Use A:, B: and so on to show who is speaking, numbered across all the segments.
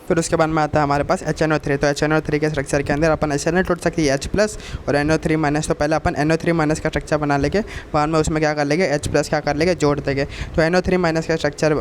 A: फिर उसके बाद में आता है हमारे पास HNO3। तो HNO3 के स्ट्रक्चर के अंदर अपन HNO टूट सकती है H+ और NO3-। तो पहले अपन NO3- का स्ट्रक्चर बना लेंगे, बाद में उसमें क्या कर लेंगे H+ क्या कर लेंगे, जोड़ देंगे। तो NO3- के स्ट्रक्चर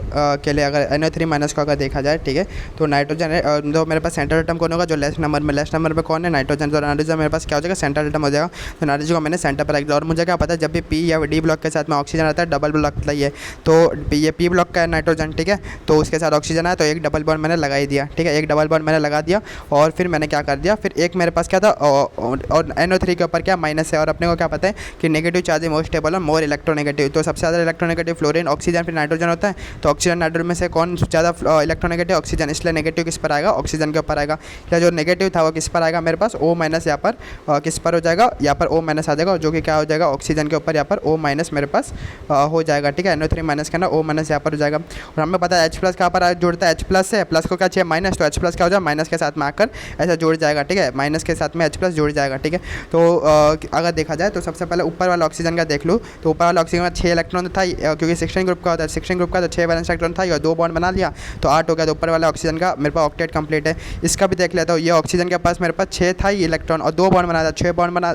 A: के लिए अगर NO3- को अगर देखा जाए, ठीक है, तो नाइट्रोजन है, तो मेरे पास सेंट्रल एटम कौन होगा, जो लेस नंबर में कौन है, नाइट्रोजन। तो नाइट्रोजन मेरे पास क्या हो जाएगा, सेंट्रल एटम हो जाएगा। तो नाइट्रोजन को मैंने सेंटर पर रख दिया। और मुझे क्या पता है, जब भी P या D ब्लॉक के साथ में ऑक्सीजन आता है, डबल ब्लॉक चाहिए, तो ये P ब्लॉक का है नाइट्रोजन, ठीक है, तो उसके साथ ऑक्सीजन आया तो एक डबल बॉन्ड मैंने लगा ही दिया, ठीक है, एक डबल बॉन्ड मैंने लगा दिया। और फिर मैंने क्या कर दिया, फिर एक मेरे पास क्या था, और NO3 के ऊपर क्या माइनस है, और अपने को क्या पता है कि नेगेटिव चार्ज मोर स्टेबल और मोर इलेक्ट्रोनेगेटिव। तो सबसे ज़्यादा इलेक्ट्रोनेगेटिव फ्लोरीन, ऑक्सीजन, फिर नाइट्रोजन होता है। तो ऑक्सीजन नाइट्रोजन में से कौन ज़्यादा इलेक्ट्रोनेगेटिव, ऑक्सीजन, इसलिए नेगेटिव किस पर आएगा, ऑक्सीजन के ऊपर आएगा। या जो नेगेटिव था वो किस पर आएगा, मेरे पास O- यहाँ पर किस पर हो जाएगा, यहाँ पर O- आ जाएगा, जो कि क्या हो जाएगा, ऑक्सीजन के ऊपर यहाँ पर O- मेरे पास हो जाएगा, ठीक है। NO3- का ना O- यहाँ पर हो जाएगा। और हमें पता है H+ कहाँ पर जुड़ता है, H+ से प्लस को क्या चाहिए, माइनस, तो H+ क्या हो जाएगा, माइनस के साथ में आकर ऐसा जुड़ जाएगा, ठीक है, माइनस के साथ में H+ जुड़ जाएगा, ठीक है। तो अगर देखा जाए तो सबसे पहले ऊपर वाला ऑक्सीजन का देख लूँ, तो ऊपर वाला ऑक्सीजन में 6 इलेक्ट्रॉन था, क्योंकि 16 ग्रुप का होता है, 16 ग्रुप का, तो 6 वैलेंस इलेक्ट्रॉन था, और 2 बॉन्ड बना लिया तो 8 हो गया। तो ऊपर वाला ऑक्सीजन का मेरे पास ऑक्टेट कंप्लीट है। इसका भी देख लेता हूँ, ये ऑक्सीजन के पास मेरे पास 6 था ये इलेक्ट्रॉन, और 2 बॉन्ड बना दिया,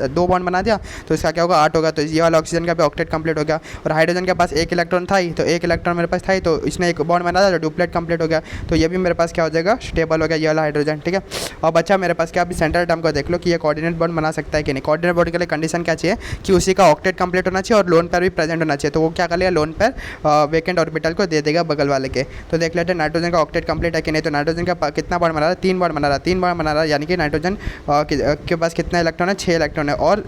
A: 2 बॉन्ड बना दिया, तो इसका क्या होगा, 8 होगा। तो ये वाला ऑक्सीजन का भी ऑक्टेट कंप्लीट हो गया। और हाइड्रोजन के पास 1 इलेक्ट्रॉन था ही, तो 1 इलेक्ट्रॉन मेरे पास था ही, तो इसने 1 बॉन्ड बना दिया, तो डुप्लेट कंप्लीट हो गया। तो ये भी मेरे पास क्या हो जाएगा, स्टेबल हो गया ये वाला हाइड्रोजन, ठीक है। और बच्चा मेरे पास क्या, अभी सेंट्रल एटम को देख लो कि ये कोऑर्डिनेट बॉन्ड बना सकता है कि नहीं। कोऑर्डिनेट बॉन्ड के लिए कंडीशन क्या चाहिए कि उसी का ऑक्टेट कंप्लीट होना चाहिए और लोन पेयर भी प्रेजेंट होना चाहिए। तो वो क्या कर लेगा, लोन पेयर वेकेंट ऑर्बिटल को दे देगा बगल वाले के। तो देख लेते हैं नाइट्रोजन का ऑक्टेट कंप्लीट है कि नहीं। तो नाइट्रोजन का कितना बॉन्ड बना रहा है, 3 बॉन्ड बना रहा है, 3 बॉन्ड बना रहा है, यानी कि नाइट्रोजन के पास कितना इलेक्ट्रॉन है, 6 इलेक्ट्रॉन है, और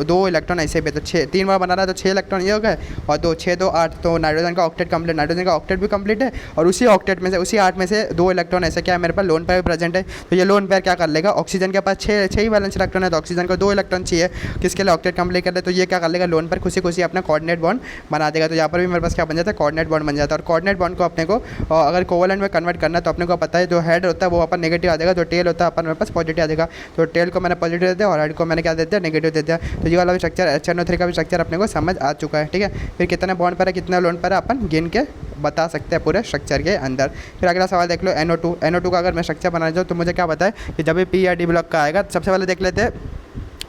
A: दो इलेक्ट्रॉन ऐसे भी, तो 3 बार बना रहा है, तो 6 इलेक्ट्रॉन ये हो गए, और 2 6 2 8। तो नाइट्रोजन का ऑक्टेट कंप्लीट, नाइट्रोजन का ऑक्टेट भी कंप्लीट है, और उसी ऑक्टेट में से, उसी 8 में से 2 इलेक्ट्रॉन ऐसे क्या है मेरे पास लोन पेयर भी प्रेजेंट है। तो ये लोन पेयर क्या कर लेगा, ऑक्सीजन के पास 6 ही वैलेंस इलेक्ट्रॉन है, तो ऑक्सीजन को 2 इलेक्ट्रॉन चाहिए किसके लिए, ऑक्टेट कंप्लीट कर ले। तो ये क्या कर लेगा, लोन पर खुशी अपना कोऑर्डिनेट बॉन्ड बना देगा। तो यहाँ पर भी मेरे पास क्या बन जाता है, कोऑर्डिनेट बॉन्ड बन जाता है। और कोऑर्डिनेट बॉन्ड को अपने को अगर कोवलेंट में कन्वर्ट करना है तो अपने को पता है, जो हेड होता है वो अपन नेगेटिव आ जाएगा, जो टेल होता है अपन मेरे पास पॉजिटिव आ जाएगा। तो टेल को मैंने पॉजिटिव दे दिया और हेड को मैंने क्या दे दिया, नेगेटिव दे दिया। तो ये वाला भी स्ट्रक्चर HNO3 का भी स्ट्रक्चर अपने को समझ आ चुका है, ठीक है। फिर कितने बॉन्ड पर है, कितना लोन पर है, अपन गिन के बता सकते हैं पूरे स्ट्रक्चर के अंदर। फिर अगला सवाल देख लो, NO2 का अगर मैं स्ट्रक्चर बना जाऊँ तो मुझे क्या पता है कि जब भी P या D ब्लॉक का आएगा, सबसे पहले देख लेते हैं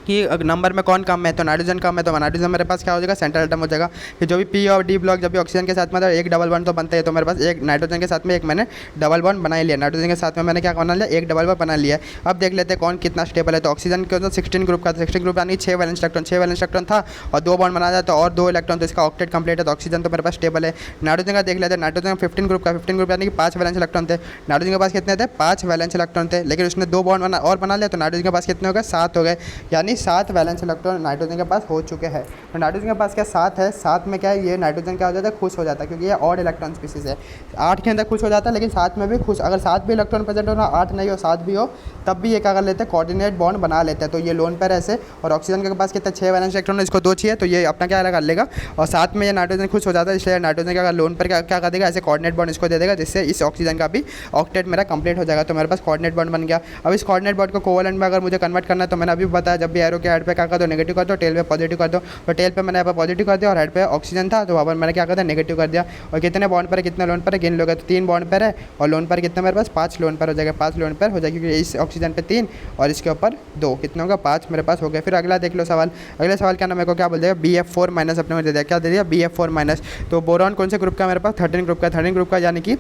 A: कि नंबर में कौन कम है। तो नाइट्रोजन कम है, तो नाइट्रोजन मेरे पास क्या हो जाएगा, सेंट्रल एटम हो जाएगा। फिर जो भी P और D ब्लॉक जब भी ऑक्सीजन के साथ में एक डबल बॉन्ड तो बनता है, तो मेरे पास एक नाइट्रोजन के साथ में एक मैंने डबल बॉन्ड बना लिया, नाइट्रोजन के साथ में मैंने क्या बना लिया, एक डबल बॉन्ड बना लिया। अब देख लेते हैं कौन कितना स्टेबल है। तो ऑक्सीजन के तो 16 ग्रुप का था, 16 ग्रुप यानी 6 वैलेंस इलेक्ट्रॉन था, और 2 बॉन्ड बना जाता, और 2 इलेक्ट्रॉन, तो इसका ऑक्टेट कंप्लीट है। तो ऑक्सीजन तो मेरे पास स्टेबल है। नाइट्रोजन का देख लेते हैं, नाइट्रोजन 15 ग्रुप का, 15 ग्रुप यानी कि 5 वैलेंस इलेक्ट्रॉन थे। नाइट्रोजन के पास कितने थे, 5 वैलेंस इलेक्ट्रॉन थे, लेकिन उसने 2 बॉन्ड और बना लिया, तो नाइट्रोजन के पास कितने हो गए, 7 हो गए, यानी 7 वैलेंस इलेक्ट्रॉन नाइट्रोजन के पास हो चुके हैं। तो नाइट्रोजन के पास क्या 7 है, 7 में क्या है, ये नाइट्रोजन क्या हो जाता है, खुश हो जाता है, क्योंकि ये ऑड इलेक्ट्रॉन स्पीसीज है। 8 के अंदर खुश हो जाता है, लेकिन 7 में भी खुश, अगर 7 भी इलेक्ट्रॉन प्रेजेंट हो ना, 8 नहीं हो 7 भी हो, तब भी ये क्या कर लेते हैं, कोऑर्डिनेट बॉन्ड बना लेते हैं। तो ये लोन पेयर ऐसे, और ऑक्सीजन के पास कितना 6 वैलेंस इलेक्ट्रॉन है, इसको 2 चाहिए, तो ये अपना क्या कर लेगा, और 7 में ये नाइट्रोजन खुश हो जाता है, इसलिए नाइट्रोजन का लोन पर क्या कर देगा, ऐसे कोऑर्डिनेट बॉन्ड इसको दे देगा, जिससे इस ऑक्सीजन का भी ऑक्टेट मेरा कंप्लीट हो जाएगा। तो मेरे पास कोऑर्डिनेट बॉन्ड बन गया। अब इस कोऑर्डिनेट बॉन्ड को कोवलेंट में अगर मुझे कन्वर्ट करना है, तो मैंने अभी बताया, जब भी एरो के हेड पे क्या कर दो, नेगेटिव कर दो, टेल पे पॉजिटिव कर दो। तो टेल पे मैंने यहाँ पर पॉजिटिव कर दिया, और हेड पे ऑक्सीजन था, तो वहाँ पर मैंने क्या कर दिया, नेगेटिव कर दिया। और कितने बॉन्ड पर है, कितने लोन पर है, गिन लोगे तो 3 बॉन्ड पर है, और लोन पर कितने मेरे पास 5 लोन पर हो जाएगा, 5 लोन पर हो जाएगा, क्योंकि इस ऑक्सीजन पे 3 और इसके ऊपर 2, कितने होगा, 5 मेरे पास हो गया। फिर अगला देख लो सवाल, अगले सवाल का नाम मेरे को क्या बोल देगा, BF4- अपने में दे दिया, क्या दे दिया, BF4-। तो बोरॉन कौन से ग्रुप का मेरे पास, 13 ग्रुप का, 13 ग्रुप का, यानी कि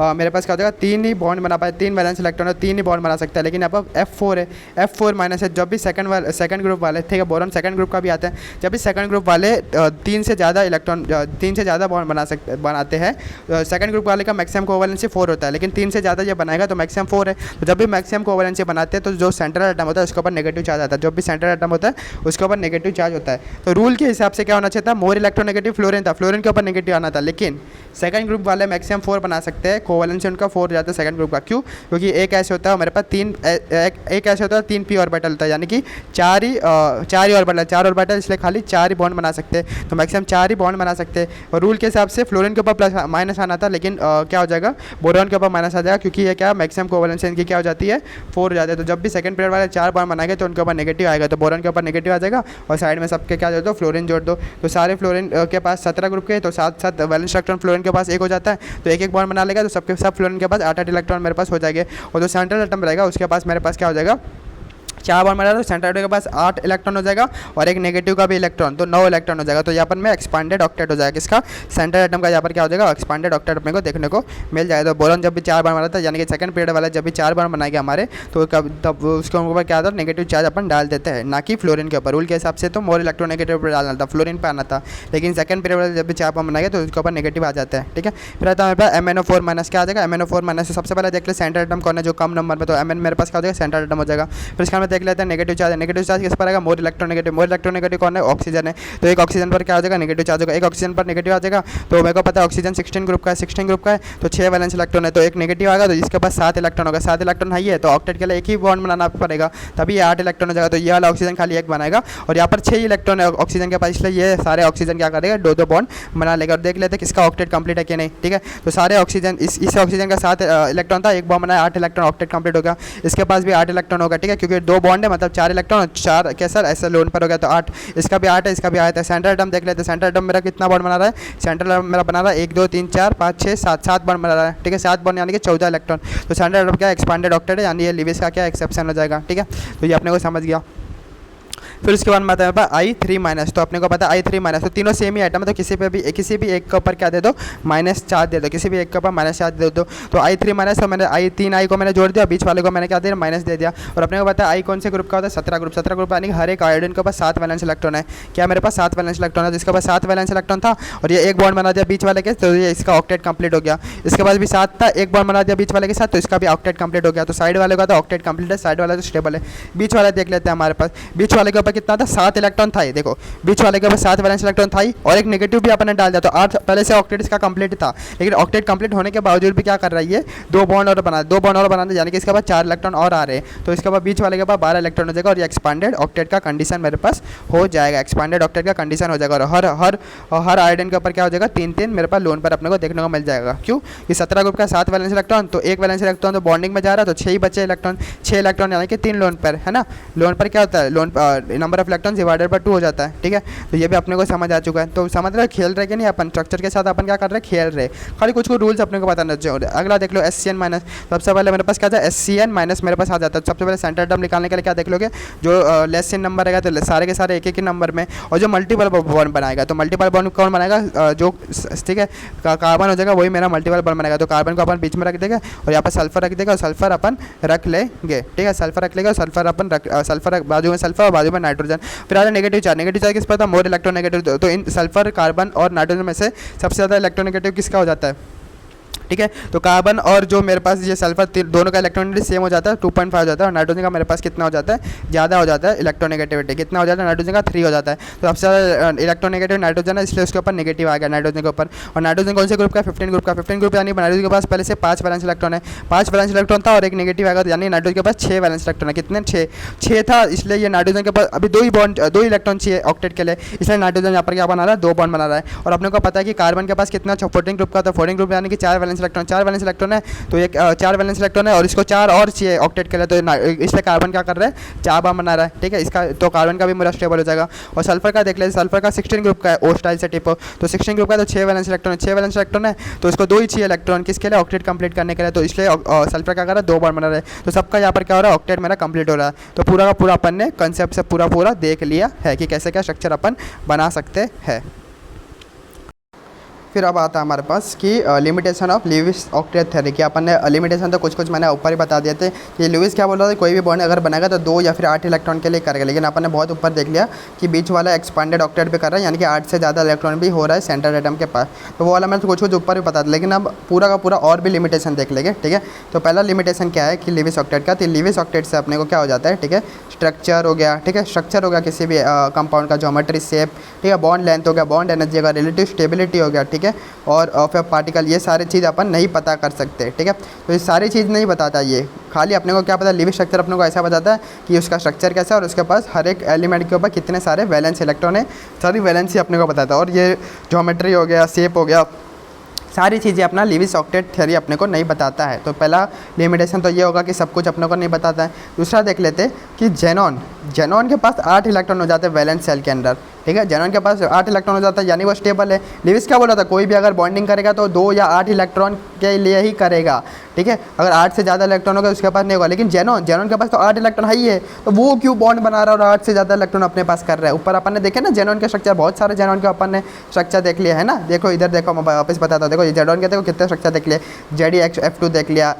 A: मेरे पास क्या हो जाएगा, 3 ही बॉन्ड बना पाए, 3 वैलेंस इलेक्ट्रॉन है, 3 ही बॉन्ड बना सकता है। लेकिन यहाँ पर F4 है, F4- है। जब भी सेकंड ग्रुप वाले, ठीक है, बोरॉन सेकंड ग्रुप का भी आता है, जब भी सेकंड ग्रुप वाले 3 से ज़्यादा इलेक्ट्रॉन, 3 से ज़्यादा बॉन्ड बनाते हैं, सेकंड ग्रुप वाले का मैक्सिमम कोवैलेंसी 4 होता है, लेकिन 3 से ज़्यादा ये बनाएगा तो मैक्सिमम 4 है। तो जब भी मैक्सिमम कोवैलेंसी बनाते हैं, तो जो सेंट्रल एटम होता है उसके ऊपर नेगेटिव चार्ज आता है, जो भी सेंट्रल एटम होता है उसके ऊपर नेगेटिव चार्ज होता है। तो रूल के हिसाब से क्या होना चाहिए था, मोर इलेक्ट्रोनेगेटिव फ्लोरीन था, फ्लोरीन के ऊपर नेगेटिव आना था, लेकिन सेकंड ग्रुप वाले मैक्सिमम 4 बना सकते हैं, कोवैलेंसी उनका 4 जाता है सेकंड ग्रुप का। क्यों, क्योंकि एक ऐसे होता है मेरे पास 3, एक ऐसे होता है 3 p ऑर्बिटल होता है, यानी कि 4 ही ऑर्बिटल, 4 ऑर्बिटल, इसलिए खाली 4 ही बॉन्ड बना सकते हैं। तो मैक्सिमम 4 ही बॉन्ड बना सकते हैं। और रूल के हिसाब से फ्लोरीन के ऊपर प्लस माइनस आना था, लेकिन क्या हो जाएगा, बोरॉन के ऊपर माइनस आ जाएगा, क्योंकि ये क्या मैक्सिमम कोवैलेंसी इनकी क्या हो जाती है, 4 हो जाते हैं। तो जब भी सेकंड पीरियड वाले 4 बॉन्ड बनाएंगे तो उनके ऊपर नेगेटिव आएगा, तो बोरॉन के ऊपर नेगेटिव आ जाएगा, और साइड में सबके क्या जोड़ दो, फ्लोरीन जोड़ दो। तो सारे फ्लोरीन के पास 17 ग्रुप के, तो 7 वैलेंस इलेक्ट्रॉन फ्लोरीन के पास एक हो जाता है तो एक एक बॉन्ड बना लेगा, तो सबके सब फ्लोरीन के पास 8 इलेक्ट्रॉन मेरे पास हो जाएंगे। और जो सेंट्रल एटम रहेगा उसके पास मेरे पास क्या हो जाएगा, 4 बॉन्ड बना तो सेंट्रल एटम के पास 8 इलेक्ट्रॉन हो जाएगा और एक नेगेटिव का भी इलेक्ट्रॉन, तो 9 इलेक्ट्रॉन हो जाएगा। तो यहाँ पर में एक्सपांडेड ऑक्टेट हो जाएगा किसका, सेंट्रल एटम का यहाँ पर क्या हो जाएगा, एक्सपांडेड ऑक्टेट अपने को देखने को मिल जाएगा। तो बोरॉन जब भी 4 बॉन्ड बना था, यानी कि सेकंड पीरियड वाला जब भी 4 बॉन्ड बनाएगा हमारे, तो तब उसके ऊपर क्या आता है, नेगेटिव चार्ज अपन डाल देते हैं, ना कि फ्लोरीन के ऊपर। रूल के हिसाब से तो मोर इलेक्ट्रोनेगेटिव पर डालना था, फ्लोरीन पर आना था, लेकिन सेकंड पीरियड वाला जब भी 4 बॉन्ड बनाएगा तो उसके ऊपर नेगेटिव आ जाता है। ठीक है, फिर आता है हमारे पास MnO4 माइनस, क्या आ जाएगा MnO4 माइनस। सबसे पहले देख ले सेंट्रल एटम कौन है जो कम नंबर में, तो Mn मेरे पास क्या हो जाएगा, सेंट्रल एटम हो जाएगा। फिर इसका हम देख लेते हैं नेगेटिव चार्ज, नेगेटिव चार्ज किस पर आएगा, मोर इलेक्ट्रोनेगेटिव। मोर इलेक्ट्रोनेगेटिव कौन है, ऑक्सीजन है, तो एक ऑक्सीजन पर क्या हो जाएगा, नेगेटिव चार्ज होगा। एक ऑक्सीजन पर नेगेटिव आ जाएगा, तो मेरे को पता है ऑक्सीजन 16 ग्रुप का है, 16 ग्रुप का है तो 6 वैलेंस इलेक्ट्रॉन है, तो एक नेगेटिव आएगा, तो इसके पास 7 इलेक्ट्रॉन होगा। 7 इलेक्ट्रॉन हाई है तो ऑक्टेट के लिए एक ही बॉन्ड बनाना पड़ेगा, तभी 8 इलेक्ट्रॉन हो जाएगा। तो ये वाला ऑक्सीजन खाली एक बनाएगा और यहाँ पर 6 इलेक्ट्रॉन है ऑक्सीजन के पास, इसलिए ये सारे ऑक्सीजन क्या करेगा, 2-2 बॉन्ड बना लेगा। और देख लेते हैं किसका ऑक्टेट कंप्लीट है कि नहीं। ठीक है, तो सारे ऑक्सीजन इस ऑक्सीजन का 7 इलेक्ट्रॉन था, एक बॉन्ड बनाया, 8 इलेक्ट्रॉन, ऑक्टेट कंप्लीट हो गया। इसके पास भी 8 इलेक्ट्रॉन होगा। ठीक है, क्योंकि 2 बॉन्ड है मतलब 4 इलेक्ट्रॉन, 4 कैसा ऐसा लोन पर हो गया तो 8, इसका भी 8 है, इसका भी 8 है। सेंट्रल एटम देख लेते हैं, सेंट्रल एटम मेरा कितना बॉन्ड बना रहा है, सेंट्रल एटम मेरा बना रहा है 1 2 3 4 5 6 7 7 बॉन्ड बना रहा है। ठीक है, 7 बॉन्ड यानी कि 14 इलेक्ट्रॉन। तो सेंट्रल एटम क्या एक्सपांडेड ऑक्टेट है, यानी ये लिविस का क्या एक्सेप्शन हो जाएगा। ठीक है, तो ये अपने को समझ गया। फिर उसके बाद में आता है I3 माइनस, तो अपने को पता है I3 माइनस, तो तीनों सेम ही आइटम है, तो किसी भी एक के ऊपर क्या दे दो, -4 दे दो, किसी भी एक के ऊपर -4 दे दो। तो I3 माइनस, तो मैंने I को मैंने जोड़ दिया, बीच वाले को मैंने क्या दिया, माइनस दे दिया। और अपने को पता है I कौन से ग्रुप का होता है, 17 ग्रुप। 17 ग्रुप यानी कि हर एक आयोडीन के पास 7 वैलेंस इलेक्ट्रॉन है। क्या मेरे पास 7 वैलेंस इलेक्ट्रॉन है, जिसके पास 7 वैलेंस इलेक्ट्रॉन था और ये एक बॉन्ड बना दिया बीच वाले के, तो ये इसका ऑक्टेट कंप्लीट हो गया। इसके पास भी 7 था, एक बॉन्ड बना दिया बीच वाले के साथ, तो इसका भी ऑक्टेट कंप्लीट हो गया। तो साइड वाले का तो ऑक्टेट कंप्लीट है, साइड वाला तो स्टेबल है। बीच वाला देख लेते हैं, हमारे पास बीच वाले के ऊपर कितना था, 7 इलेक्ट्रॉन था। देखो बीच वाले के ऊपर 7 वैलेंस इलेक्ट्रॉन था और एक नेगेटिव भी अपन ने डाल दिया, तो 8 पहले से ऑक्टेट इसका कंप्लीट था। लेकिन ऑक्टेट कंप्लीट होने के बावजूद भी क्या कर रहा है, ये 2 बॉन्ड और बना दे, यानी कि इसके बाद 4 इलेक्ट्रॉन और आ रहे हैं। तो इसके बाद बीच वाले के पास 12 इलेक्ट्रॉन हो जाएगा और ये एक्सपांडेड ऑक्टेट का कंडीशन मेरे पास हो जाएगा, एक्सपांडेड ऑक्टेट का कंडीशन हो जाएगा। और हर आयोडीन के ऊपर क्या हो जाएगा, 3-3 मेरे पास लोन पर अपने को देखने को मिल जाएगा। क्यों, ये 17 ग्रुप का 7 वैलेंस इलेक्ट्रॉन, तो एक वैलेंस इलेक्ट्रॉन तो बॉन्डिंग में जा रहा है, तो 6 ही बचे इलेक्ट्रॉन, 6 इलेक्ट्रॉन यानी कि 3 लोन पर है ना। लोन पर क्या होता है, loan number of electron divided by 2 हो जाता है। ठीक है, तो ये भी अपने को समझ आ चुका है। तो समझ रहे खेल रहे कि नहीं, अपन स्ट्रक्चर के साथ अपन क्या कर रहे हैं, खेल रहे, खाली कुछ रूल्स अपने को बताना चाहिए। अगला देख लो SCN माइनस, सबसे पहले मेरे पास क्या था, SCN माइनस मेरे पास आ जाता है। सबसे पहले सेंटर एटम निकालने के लिए क्या देख लोगे, जो लेस इन नंबर रहेगा तो सारे के सारे एक एक ही नंबर में, और जो मल्टीपल बॉन्ड बनाएगा तो मल्टीपल बॉन्ड कौन बनाएगा, जो ठीक है कार्बन हो जाएगा वही मेरा मल्टीपल बॉन्ड बनाएगा। तो कार्बन को अपन बीच में रख देगा और यहाँ पर सल्फर रख देगा और सल्फर अपन रख लेंगे। ठीक है, सल्फर रख लेगा और सल्फर अपन सल्फर बाजू में सल्फर और बाजू में नाइट्रोजन। फिर आता नेगेटिव चार्ज, नेगेटिव चार्ज किस पर था, मोर इलेक्ट्रोनेगेटिव। तो इन सल्फर, कार्बन और नाइट्रोजन में से सबसे ज़्यादा इलेक्ट्रोनेगेटिव किसका हो जाता है। ठीक है, तो कार्बन और जो मेरे पास ये सल्फर दोनों का इलेक्ट्रॉनिटी सेम हो जाता है, 2.5 हो जाता है। और नाइट्रोजन का मेरे पास कितना हो जाता है, ज़्यादा हो जाता है इलेक्ट्रोनेगेटिविटी, कितना हो जाता है, नाइट्रोजन का 3 हो जाता है। तो सबसे ज़्यादा इलेक्ट्रोनेगेटिव नाइट्रोजन है, इसलिए उसके ऊपर नेगेटिव आ गया नाइट्रोजन के ऊपर। और नाइट्रोजन कौन से ग्रुप का, 15 ग्रुप का। 15 ग्रुप यानी नाइट्रोजन के पास पहले से 5 वैलेंस इलेक्ट्रॉन है, 5 वैलेंस इलेक्ट्रॉन था और एक नेगेटिव आएगा, यानी नाइट्रोजन के पास 6 वैलेंस इलेक्ट्रॉन है। कितने, 6 था, इसलिए ये नाइट्रोजन के पास अभी 2 इलेक्ट्रॉन चाहिए ऑक्टेट के लिए, इसलिए नाइट्रोजन यहाँ पर क्या बना रहा है, 2 बॉन्ड बना रहा है। और अपने को पता है कि कार्बन के पास कितना, 14 ग्रुप का, तो 14 ग्रुप यानी कि 4 वैलेंस इलेक्ट्रॉन, 4 वैलेंस इलेक्ट्रॉन है, तो एक 4 वैलेंस इलेक्ट्रॉन है और इसको 4 और चाहिए ऑक्टेट के लिए, तो इसलिए कार्बन क्या कर रहा है, 4 बॉन्ड बना रहा है। ठीक है, इसका तो कार्बन का भी मेरा स्टेबल हो जाएगा। और सल्फर का देख ले, सल्फर का 16 ग्रुप का है, ओ स्टाइल से टिप, तो 16 ग्रुप का तो 6 वैलेंस इलेक्ट्रॉन है, 6 वैलेंस इलेक्ट्रॉन है, तो इसको 2 ही चाहिए इलेक्ट्रॉन किसके लिए, ऑक्टेट कंप्लीट करने के लिए। तो इसलिए सल्फर क्या कर रहा है, 2 बॉन्ड बना रहा है। तो सबका यहाँ पर क्या हो रहा है, ऑक्टेट मेरा कंप्लीट हो रहा है। तो पूरा का पूरा अपन ने कंसेप्ट से पूरा देख लिया है कि कैसे क्या स्ट्रक्चर अपन बना सकते हैं। फिर अब आता है हमारे पास कि limitation of Lewis octet theory, कि अपन ने लिमिटेशन तो कुछ मैंने ऊपर ही बता दिए थे कि लुईस क्या बोल रहा था, कोई भी बॉन्ड अगर बनाएगा तो 2 या फिर 8 इलेक्ट्रॉन के लिए करेगा। लेकिन अपन ने बहुत ऊपर देख लिया कि बीच वाला एक्सपांडेड ऑक्टेट पे कर रहा है, यानी कि 8 से ज़्यादा इलेक्ट्रॉन भी हो रहा है सेंट्रल एटम के पास। तो वो वाला मैंने कुछ ऊपर भी बता दिया, लेकिन अब पूरा का पूरा और भी लिमिटेशन देख लेंगे। ठीक है, तो पहला लिमिटेशन क्या है कि लुईस ऑक्टेट का, तो लुईस ऑक्टेट से अपने को क्या हो जाता है, ठीक है, स्ट्रक्चर हो गया, ठीक है, स्ट्रक्चर हो गया किसी भी कंपाउंड का, ज्योमेट्री, शेप, ठीक है, बॉन्ड लेंथ हो गया, बॉन्ड एनर्जी होगा, रिलेटिव स्टेबिलिटी हो गया, ठीक है, और ऑफ ए पार्टिकल, ये सारी चीज़ अपन नहीं पता कर सकते। ठीक है, तो ये सारी चीज़ नहीं बताता, ये खाली अपने को क्या पता, लिविंग स्ट्रक्चर अपने को ऐसा बताता है कि उसका स्ट्रक्चर कैसा है और उसके पास हर एक एलिमेंट के ऊपर कितने सारे वैलेंस इलेक्ट्रॉन है, सारी वैलेंसी अपने को बताता है। और ये ज्योमेट्री हो गया, शेप हो गया, सारी चीज़ें अपना लुईस ऑक्टेट थ्योरी अपने को नहीं बताता है। तो पहला लिमिटेशन तो ये होगा कि सब कुछ अपने को नहीं बताता है। दूसरा देख लेते कि जेनॉन के पास 8 इलेक्ट्रॉन हो जाते हैं वैलेंस सेल के अंदर। ठीक है। जेनॉन के पास 8 इलेक्ट्रॉन हो जाता है यानी वो स्टेबल है। लिविस क्या बोल रहा था, कोई भी अगर बॉन्डिंग करेगा तो 2 या 8 इलेक्ट्रॉन के लिए ही करेगा, ठीक है। अगर 8 से ज़्यादा इलेक्ट्रॉन होगा उसके पास नहीं होगा। लेकिन जेनॉन के पास तो 8 इलेक्ट्रॉन है ही है, तो वो क्यों बॉन्ड बना रहा है और 8 से ज़्यादा इलेक्ट्रॉन अपने पास कर रहा है। ऊपर अपन ने देखे ना जेनॉन के स्ट्रक्चर, बहुत सारे जेनॉन के अपन ने स्ट्रक्चर देख लिया है ना। देखो इधर देखो, मैं वापस बताता हूँ। देखो जेनॉन के देखो कितने स्ट्रक्चर देख लिए, ZeF2 देख लिया,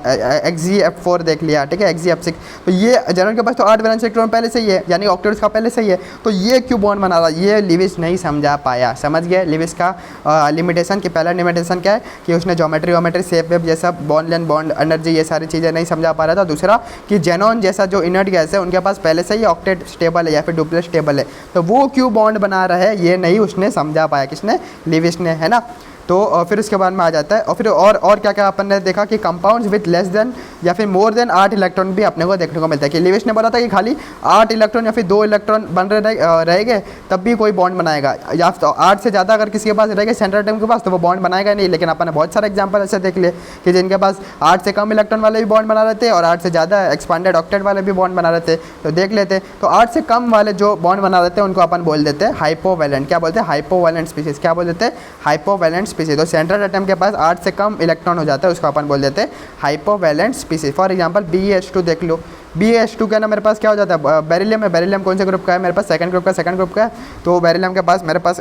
A: XeF4 देख लिया, ठीक है, XeF6। तो ये जेनॉन के पास तो 8 वैलेंस इलेक्ट्रॉन पहले से ही है, यानी ऑक्टेट्स का पहले से ही है। तो ये क्यों बॉन्ड बना रहा है, ये लिविस नहीं समझा पाया। समझ गए लिविस का लिमिटेशन की पहला लिमिटेशन क्या है कि उसने ज्योमेट्री शेप वेब जैसा बॉन्ड लेंथ बॉन्ड एनर्जी ये सारी चीज़ें नहीं समझा पा रहा था। दूसरा कि जेनॉन जैसा जो इनर्ट गैस है उनके पास पहले से ही ऑक्टेट स्टेबल है या फिर डुप्लेट स्टेबल है, तो वो क्यों बॉन्ड बना रहा है ये नहीं उसने समझा पाया। किसने, लिविस ने, है ना। तो फिर उसके बाद में आ जाता है और फिर और क्या क्या अपन ने देखा कि कंपाउंड्स विथ लेस देन या फिर मोर देन 8 इलेक्ट्रॉन भी अपने को देखने को मिलता है। कि लिविस ने बोला था कि खाली 8 इलेक्ट्रॉन या फिर 2 इलेक्ट्रॉन बन रहेंगे तब भी कोई बॉन्ड बनाएगा, या तो 8 से ज़्यादा अगर किसी के पास रहेगा सेंट्रल एटम के पास तो वो बॉन्ड बनाएगा नहीं। लेकिन अपन ने बहुत सारे एग्जाम्पल ऐसे देख लिए कि जिनके पास 8 से कम इलेक्ट्रॉन वाले भी बॉन्ड बना रहे थे और 8 से ज़्यादा एक्सपांडेड ऑक्टेट वाले भी बॉन्ड बना रहे थे। तो देख लेते, तो 8 से कम वाले जो बॉन्ड बना रहे थे उनको अपन बोल देते हैं हाइपोवैलेंट। क्या बोलते हैं, हाइपोवैलेंट स्पीसीज। क्या बोल देते हैं, हाइपोवैलेंट स्पीसीज। तो सेंट्रल के पास 8 से कम इलेक्ट्रॉन हो जाता है उसको अपन बोल देते हैं हाइपोवैलेंट स्पीसीज। फॉर एग्जांपल BeH2 देख लो, BeH2 का ना मेरे पास क्या हो जाता है, बेरिलियम है। बेरिलियम कौन से ग्रुप का है, मेरे पास सेकंड ग्रुप का है। तो बेरिलियम के पास मेरे पास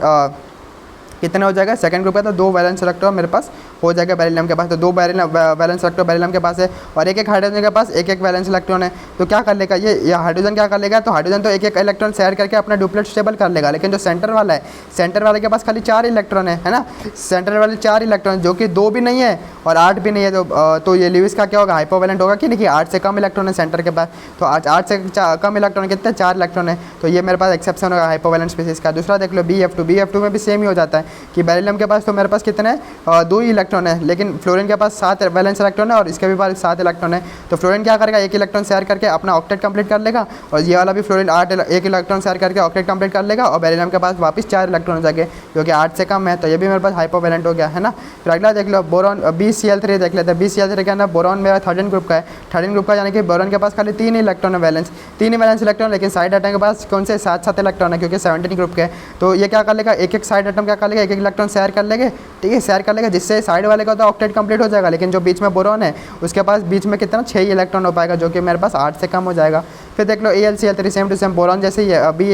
A: कितना हो जाएगा, सेकंड ग्रुप का, तो 2 वैलेंस इलेक्ट्रॉन मेरे पास हो जाएगा बेरिलियम के पास। तो 2 वैलेंस इलेक्ट्रॉन बेरिलियम के पास है और एक हाइड्रोजन के पास एक वैलेंस इलेक्ट्रॉन है। तो क्या कर लेगा ये हाइड्रोजन क्या कर लेगा, तो हाइड्रोजन तो एक इलेक्ट्रॉन शेयर करके अपना डुप्लेट स्टेबल कर लेगा। लेकिन जो सेंटर वाला है, सेंटर वाले के पास खाली 4 इलेक्ट्रॉन है ना। सेंटर वाले 4 इलेक्ट्रॉन जो कि 2 भी नहीं है और 8 भी नहीं है। तो ये लिविस का क्या होगा, हाइपोवैलेंट होगा कि नहीं, कि 8 से कम इलेक्ट्रॉन है सेंटर के पास। तो 8 से कम इलेक्ट्रॉन कितने, 4 इलेक्ट्रॉन है। तो ये मेरे पास एक्सेप्शन होगा हाइपोवैलेंट स्पीसीज का। दूसरा देख लो BeF2 में भी सेम ही हो जाता है कि बेरिलियम के पास तो मेरे पास कितने 2 ही इलेक्ट्रॉन है, लेकिन फ्लोरीन के पास 7 वैलेंस इलेक्ट्रॉन है और इसके भी पास 7 इलेक्ट्रॉन है। तो फ्लोरीन क्या करेगा, 1 इलेक्ट्रॉन शेयर करके अपना ऑक्टेट कंप्लीट कर लेगा और ये वाला भी फ्लोरीन 1 इलेक्ट्रॉन शेयर करके ऑक्टेट कंप्लीट कर लेगा और बेरिलियम के पास वापस 4 इलेक्ट्रॉन हो जाएंगे जो कि 8 से कम है। तो ये भी मेरे पास हाइपोवैलेंट हो गया, है ना। फिर अगला देख लो बोरॉन BCl3 देख लेते हैं। BCl3 का ना बोरॉन मेरा 13 ग्रुप का है। 13 ग्रुप का यानी कि बोरॉन के पास खाली 3 इलेक्ट्रॉन है, वैलेंस 3 ही वैलेंस इलेक्ट्रॉन, लेकिन साइड एटम के पास कौन से 7 इलेक्ट्रॉन है क्योंकि 17 ग्रुप के। तो ये क्या कर लेगा, एक साइड एटम क्या कर लेगा, 1 इलेक्ट्रॉन शेयर कर लेंगे, ठीक है, शेयर कर लेगा, जिससे साइड वाले का तो ऑक्टेट कंप्लीट हो जाएगा। लेकिन जो बीच में बोरॉन है उसके पास बीच में कितना 6 इलेक्ट्रॉन हो पाएगा जो कि मेरे पास 8 से कम हो जाएगा। फिर देख लो AlCl3 same to same boron जैसे ही है अभी,